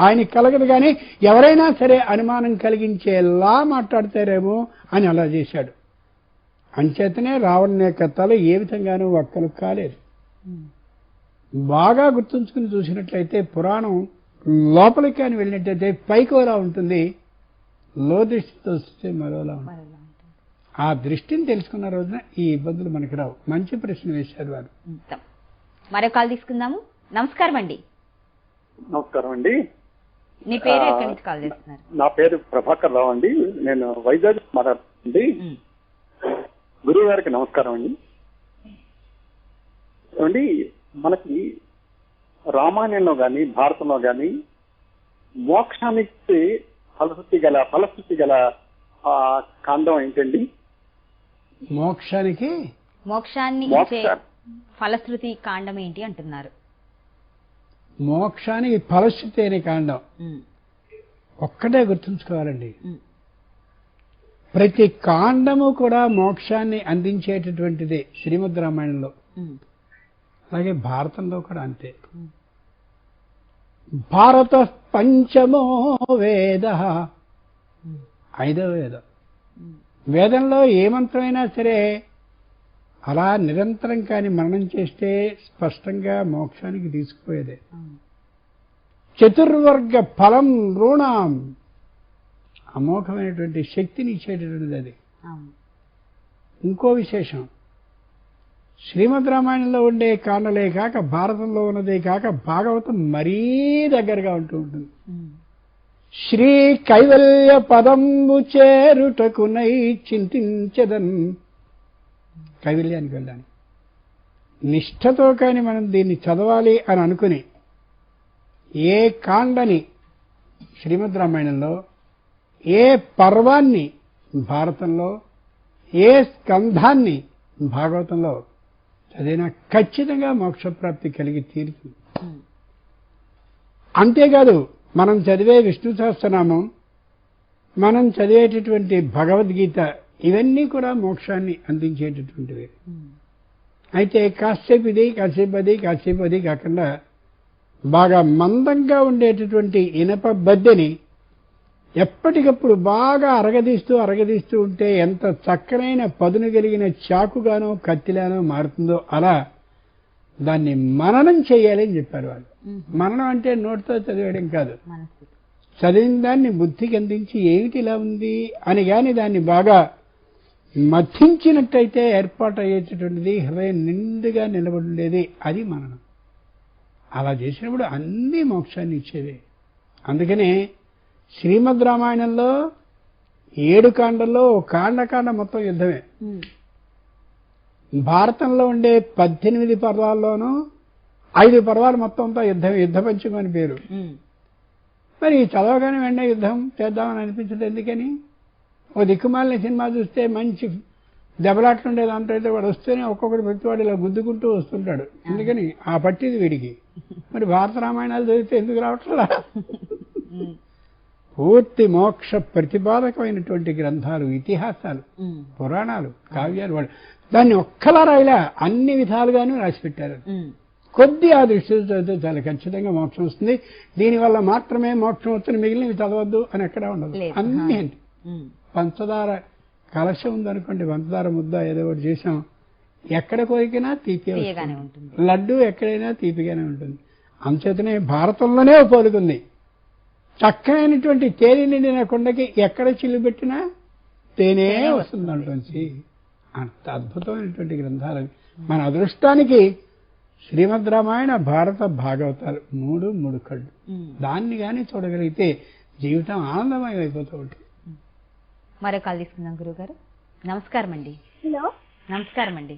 ఆయనకి కలగదు, కానీ ఎవరైనా సరే అనుమానం కలిగించేలా మాట్లాడతారేమో అని అలా చేశాడు. అంచేతనే రావణుని యొక్క తల ఏ విధంగానూ వక్కలు కాలేదు. బాగా గుర్తుంచుకుని చూసినట్లయితే పురాణం లోపలికి కానీ వెళ్ళినట్టయితే పైకోలా ఉంటుంది, లో దృష్టితో చూస్తే మరోలా ఉంటుంది. ఆ దృష్టిని తెలుసుకున్న రోజున ఈ ఇబ్బందులు మనకి రావు. మంచి ప్రశ్న వేశారు వారు. మరో కాల్ తీసుకుందాము. నమస్కారం అండి. నమస్కారం అండి. మీ పేరు ఎక్కడి నుంచి కాల్ చేస్తున్నారు? నా పేరు ప్రభాకర్ రావు అండి. నేను వైజాగ్ మాట్లాడుతుంది. గురువు గారికి నమస్కారం అండి. ఏమండి, మనకి రామాయణంలో గాని భారతంలో గాని మోక్షానికి ఫలశ్రుతి గల కాండం ఏంటండి? మోక్షాన్ని ఇచ్చే ఫలశ్రుతి కాండం ఏంటి అంటున్నారు? మోక్షానికి ఫలశ్రుతి అనే కాండం ఒక్కటే గుర్తుంచుకోవాలండి. ప్రతి కాండము కూడా మోక్షాన్ని అందించేటటువంటిదే శ్రీమద్ రామాయణంలో. అలాగే భారతంలో కూడా అంతే. భారత పంచమో వేద, 5వ వేదం. వేదంలో ఏ మంత్రమైనా సరే అలా నిరంతరం కాని మననం చేస్తే స్పష్టంగా మోక్షానికి తీసుకుపోయేదే. చతుర్వర్గ ఫలం రుణాం, అమోఘమైనటువంటి శక్తిని ఇచ్చేటటువంటిది అది. ఇంకో విశేషం, శ్రీమద్ రామాయణంలో ఉండే కాండలే కాక భారతంలో ఉన్నదే కాక భాగవతం మరీ దగ్గరగా ఉంటూ ఉంటుంది. శ్రీ కైవల్య పదంబు చేరుటకునై చింతించదన్, కైవల్యానికి వెళ్ళాలి. నిష్ఠతో కానీ మనం దీన్ని చదవాలి అని అనుకుని ఏ కాండని శ్రీమద్ రామాయణంలో, ఏ పర్వాన్ని భారతంలో, ఏ స్కంధాన్ని భాగవతంలో చదివినా ఖచ్చితంగా మోక్షప్రాప్తి కలిగి తీరుతుంది. అంతేకాదు మనం చదివే విష్ణు సహస్రనామం, మనం చదివేటటువంటి భగవద్గీత, ఇవన్నీ కూడా మోక్షాన్ని అందించేటటువంటివి. అయితే కాసేపు ఇది కాసేపు అది కాసేపు అది కాకుండా బాగా మందంగా ఉండేటటువంటి ఇనప బద్దెని ఎప్పటికప్పుడు బాగా అరగదీస్తూ ఉంటే ఎంత చక్కనైన పదును కలిగిన చాకుగానో కత్తిలానో మారుతుందో అలా దాన్ని మననం చేయాలి అని చెప్పారు వాళ్ళు. మననం అంటే నోటితో చదివేయడం కాదు, చదివిన దాన్ని బుద్ధికి అందించి ఏమిటి ఇలా ఉంది అని కానీ దాన్ని బాగా మథించినట్టయితే ఏర్పాటు అయ్యేటటువంటిది, హృదయం నిండుగా నిలబడి ఉండేది, అది మననం. అలా చేసినప్పుడు అన్ని మోక్షాన్ని ఇచ్చేవే. అందుకనే శ్రీమద్ రామాయణంలో 7 కాండల్లో కాండ మొత్తం యుద్ధమే. భారతంలో ఉండే 18 పర్వాల్లోనూ 5 పర్వాలు మొత్తంతో యుద్ధ పంచకం అని పేరు. మరి చదవగానే వెంటనే యుద్ధం చేద్దామని అనిపించదు. ఎందుకని? ఓ దిక్కుమాలిన సినిమా చూస్తే మంచి దెబ్బలాట్లుండే దాంట్లో అయితే వాడు వస్తేనే ఒక్కొక్కటి ప్రతివాడు ఇలా గుద్దుకుంటూ వస్తుంటాడు. ఎందుకని? ఆ పట్టిది వీడికి. మరి భారత రామాయణాలు చదివితే ఎందుకు రావట్లా? పూర్తి మోక్ష ప్రతిపాదకమైనటువంటి గ్రంథాలు, ఇతిహాసాలు, పురాణాలు, కావ్యాలు. వాడు దాన్ని ఒక్కలా రాయిలా అన్ని విధాలుగానూ రాసిపెట్టారు. కొద్ది ఆ దృష్టితో చదివితే చాలా ఖచ్చితంగా మోక్షం వస్తుంది. దీనివల్ల మాత్రమే మోక్షం వస్తుంది, మిగిలినవి చదవద్దు అని ఎక్కడా ఉండదు. అన్నీ ఏంటి? పంచదార కలశం ఉందనుకోండి, పంచదార ముద్ద ఏదో ఒకటి చేసాం, ఎక్కడ కోరికినా తీపిగానే ఉంటుంది. లడ్డు ఎక్కడైనా తీపిగానే ఉంటుంది. అంచేతనే భారతంలోనే పోలుకుంది. చక్కనైనటువంటి తేనె నిండిన కొండకి ఎక్కడ చిల్లు పెట్టినా తేనే వస్తుంది అంటుంది. అంత అద్భుతమైనటువంటి గ్రంథాలు. మన అదృష్టానికి శ్రీమద్ రామాయణ, భారత, భాగవతాలు మూడు కళ్ళు. దాన్ని కానీ చూడగలిగితే జీవితం ఆనందమయం అయిపోతూ ఉంటుంది. మరో కాల్ తీసుకుందాం గురుగారు. నమస్కారం అండి. హలో, నమస్కారం అండి.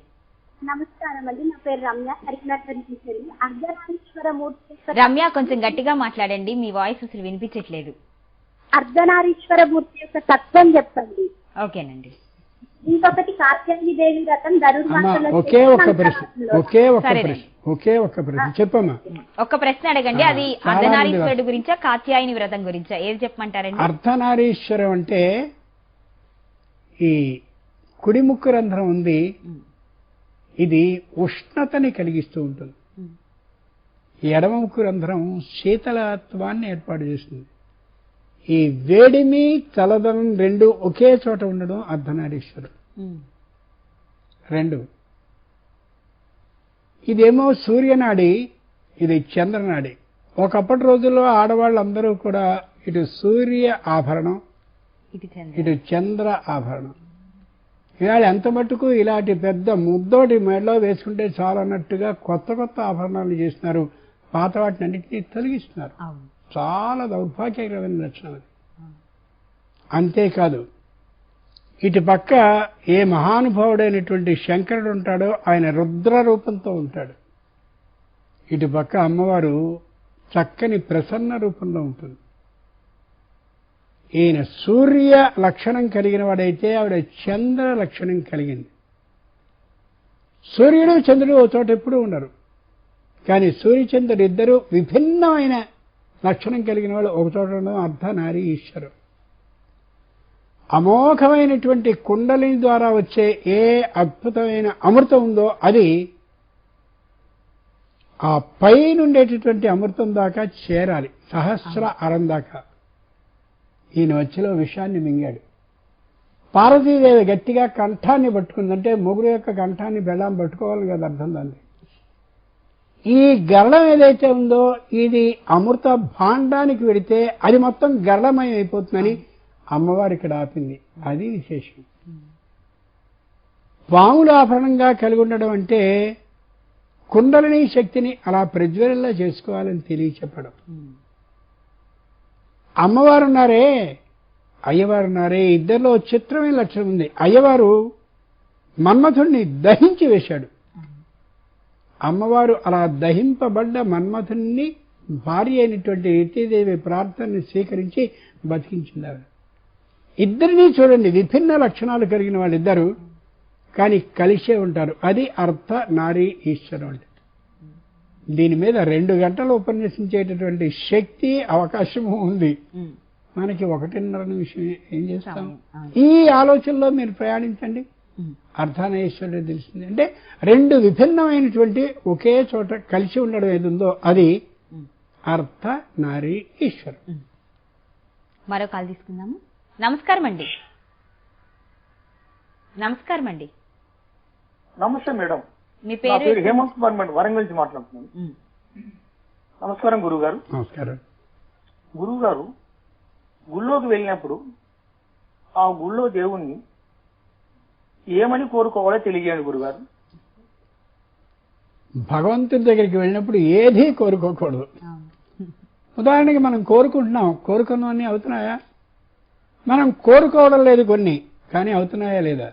నమస్కారం అండి. నా పేరు రమ్య, అర్ధనారీశ్వరమూర్తి. రమ్య, కొంచెం గట్టిగా మాట్లాడండి, మీ వాయిస్ అసలు వినిపించట్లేదు. అర్ధనారీశ్వరమూర్తి యొక్క తత్వం చెప్పండి. ఓకేనండి. ఇంకొకటి కాత్యాయని దేవి వ్రతం ఒకే ఒక్క ప్రశ్న చెప్పమ్మా. ఒక్క ప్రశ్న అడగండి. అది అర్ధనారీశ్వరుడు గురించా కాత్యాయని వ్రతం గురించా, ఏది చెప్పమంటారండి? అర్ధనారీశ్వరం అంటే ఈ కుడి ముక్కు రంధ్రం ఉంది, ఇది ఉష్ణతని కలిగిస్తూ ఉంటుంది. ఎడమ ముక్కు రంధ్రం శీతలత్వాన్ని ఏర్పాటు చేస్తుంది. ఈ వేడిమి, చల్లదనం రెండు ఒకే చోట ఉండడం అర్ధనారీశ్వరం. రెండు. ఇదేమో సూర్యనాడి, ఇది చంద్రనాడి. ఒకప్పటి రోజుల్లో ఆడవాళ్ళందరూ కూడా ఇటు సూర్య ఆభరణం, ఇటు చంద్ర ఆభరణం. ఇవాళ ఎంత మట్టుకు ఇలాంటి పెద్ద ముద్దోటి మెడలో వేసుకుంటే చాలన్నట్టుగా కొత్త ఆభరణాలు చేస్తున్నారు. పాత వాటిని అన్నింటినీ తొలగిస్తున్నారు. చాలా దౌర్భాగ్యకరమైన లక్షణం అది. అంతేకాదు, ఇటు పక్క ఏ మహానుభావుడైనటువంటి శంకరుడు ఉంటాడో ఆయన రుద్ర రూపంతో ఉంటాడు. ఇటు పక్క అమ్మవారు చక్కని ప్రసన్న రూపంలో ఉంటుంది. ఈయన సూర్య లక్షణం కలిగిన వాడైతే ఆవిడ చంద్ర లక్షణం కలిగింది. సూర్యుడు చంద్రుడు ఒక చోట ఎప్పుడూ ఉండరు, కానీ సూర్యచంద్రుడు ఇద్దరు విభిన్నమైన లక్షణం కలిగిన వాళ్ళు ఒక చోట ఉండడం అర్ధనారీ ఈశ్వరం. అమోఘమైనటువంటి కుండలిని ద్వారా వచ్చే ఏ అద్భుతమైన అమృతం ఉందో అది ఆ పైనుండేటటువంటి అమృతం దాకా చేరాలి, సహస్ర అరం దాకా. ఈయన వచ్చిలో విషయాన్ని మింగాడు. పార్వతీదేవి గట్టిగా కంఠాన్ని పట్టుకుందంటే మొగుడు యొక్క కంఠాన్ని బెల్లం పట్టుకోవాలి కదా అర్థం దాన్ని. ఈ గరళం ఏదైతే ఉందో ఇది అమృత భాండానికి వెడితే అది మొత్తం గరళమయం అయిపోతుందని అమ్మవారు ఇక్కడ ఆపింది. అది విశేషం. పాముల ఆభరణంగా కలిగి ఉండడం అంటే కుండలిని శక్తిని అలా ప్రజ్వలంగా చేసుకోవాలని తెలియచెప్పడం. అమ్మవారున్నారే, అయ్యవారున్నారే, ఇద్దరిలో చిత్రమైన లక్షణం ఉంది. అయ్యవారు మన్మథుణ్ణి దహించి వేశాడు. అమ్మవారు అలా దహింపబడ్డ మన్మథుణ్ణి భార్య అయినటువంటి రీతిదేవి ప్రార్థనని స్వీకరించి బతికించింది ఆవిడ. ఇద్దరినీ చూడండి, విభిన్న లక్షణాలు కలిగిన వాళ్ళిద్దరు కానీ కలిసే ఉంటారు. అది అర్ధ నారీ ఈశ్వరం అంటే. దీని మీద 2 గంటలు ఉపన్యసించేటటువంటి శక్తి అవకాశము ఉంది. మనకి 1.5 నిమిషం ఏం చేస్తాం? ఈ ఆలోచనలో మీరు ప్రయాణించండి, అర్ధనారీశ్వరుడు తెలిసింది. అంటే 2 విభిన్నమైనటువంటి ఒకే చోట కలిసి ఉండడం ఏది ఉందో అది అర్ధ నారీ ఈశ్వరం. మరో కాల్ తీసుకుందాము. నమస్కారం అండి. నమస్కారం అండి. నమస్తే మేడం. మీ పేరు? హేమంత్ కుమార్ మేడం, వరంగల్ నుంచి మాట్లాడుతున్నాను. నమస్కారం గురువు గారు. నమస్కారం. గురువు గారు, గుళ్ళోకి వెళ్ళినప్పుడు ఆ గుళ్ళో దేవుణ్ణి ఏమని కోరుకోవాలో తెలియజేయండి గురుగారు. భగవంతుడి దగ్గరికి వెళ్ళినప్పుడు ఏదీ కోరుకోకూడదు. ఉదాహరణకి మనం కోరుకున్నవన్నీ అవుతున్నాయా? మనం కోరుకోవడం లేదు కొన్ని, కానీ అవుతున్నాయా లేదా?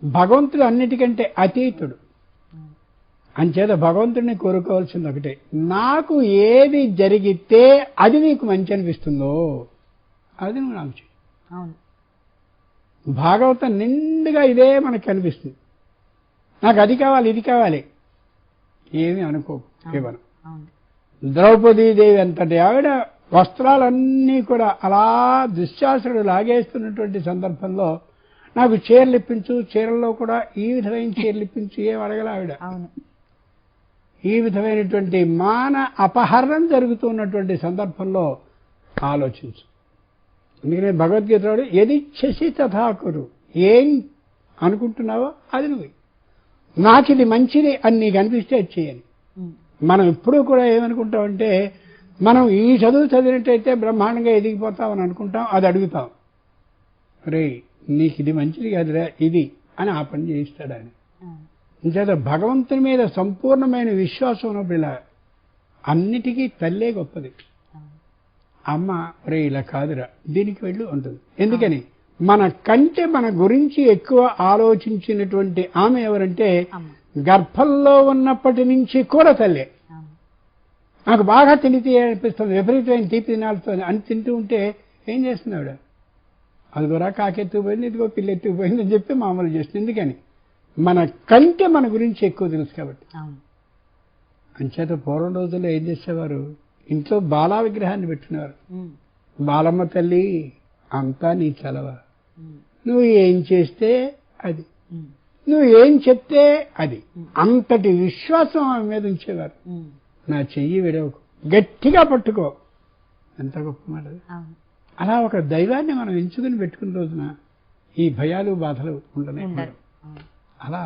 భగవంతుడు అన్నిటికంటే అతీతుడు. అంచేత భగవంతుడిని కోరుకోవాల్సింది ఒకటే, నాకు ఏది జరిగితే అది నీకు మంచి అనిపిస్తుందో అది నువ్వు నాకు చెయ్యి. అవును. భాగవతం నిండుగా ఇదే మనకు కనిపిస్తుంది. నాకు అది కావాలి ఇది కావాలి ఏమీ అనుకోకు. ఏమను ద్రౌపదీదేవి అంతటి ఆవిడ వస్త్రాలన్నీ కూడా అలా దుశ్శాసనుడు లాగేస్తున్నటువంటి సందర్భంలో నాకు చీరలు ఇప్పించు, చీరల్లో కూడా ఈ విధమైన చీరలు ఇప్పించు ఏం అడగల ఆవిడ. ఈ విధమైనటువంటి మాన అపహరణం జరుగుతున్నటువంటి సందర్భంలో ఆలోచించు. అందుకనే భగవద్గీతలో యదిచ్ఛసి తథాకురు, ఏం అనుకుంటున్నావో అది నువ్వు, నాకు ఇది మంచిది అని నీకు అనిపిస్తే అది చేయని. మనం ఎప్పుడూ కూడా ఏమనుకుంటామంటే, మనం ఈ చదువు చదివినట్టయితే బ్రహ్మాండంగా ఎదిగిపోతామని అనుకుంటాం, అది అడుగుతాం, రే నీకు ఇది మంచిది కాదురా ఇది అని ఆ పని చేయిస్తాడు ఆయన. ఇంచేత భగవంతుని మీద సంపూర్ణమైన విశ్వాసం ఉన్నప్పుడు ఇలా అన్నిటికీ తల్లే గొప్పది. అమ్మ రే ఇలా కాదురా దీనికి వెళ్ళు ఉంటుంది. ఎందుకని మన కంటే మన గురించి ఎక్కువ ఆలోచించినటువంటి ఆమె ఎవరంటే గర్భంలో ఉన్నప్పటి నుంచి కూడా తల్లే. నాకు బాగా తినితే అనిపిస్తుంది, విపరీతమైన తీపి తినాల్సింది అని తింటూ ఉంటే ఏం చేస్తుంది ఆవిడ, అదిగోరా కాకెత్తుకుపోయింది ఇదిగో పిల్ల ఎత్తుకుపోయింది అని చెప్పి మామూలు చేస్తుంది. ఎందుకని మన కంటే మన గురించి ఎక్కువ తెలుసు కాబట్టి. అంచేత పూర్వం రోజుల్లో ఏం చేసేవారు, ఇంట్లో బాలా విగ్రహాన్ని పెట్టుకునేవారు. బాలమ్మ తల్లి అంతా నీ చలవ, నువ్వు ఏం చేస్తే అది, నువ్వు ఏం చెప్తే అది, అంతటి విశ్వాసం ఆమె మీద ఉంచేవారు. నా చెయ్యి విడవకు, గట్టిగా పట్టుకో, ఎంత గొప్ప మాట. అలా ఒక దైవాన్ని మనం ఎంచుకుని పెట్టుకున్న రోజున ఈ భయాలు బాధలు ఉండనే అలా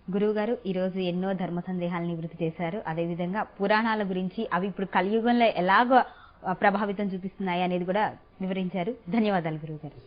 గురువు గారు ఈరోజు ఎన్నో ధర్మ సందేహాలను నివృత్తి చేశారు. అదేవిధంగా పురాణాల గురించి అవి ఇప్పుడు కలియుగంలో ఎలాగో ప్రభావితం చూపిస్తున్నాయి అనేది కూడా వివరించారు. ధన్యవాదాలు గురువు గారు.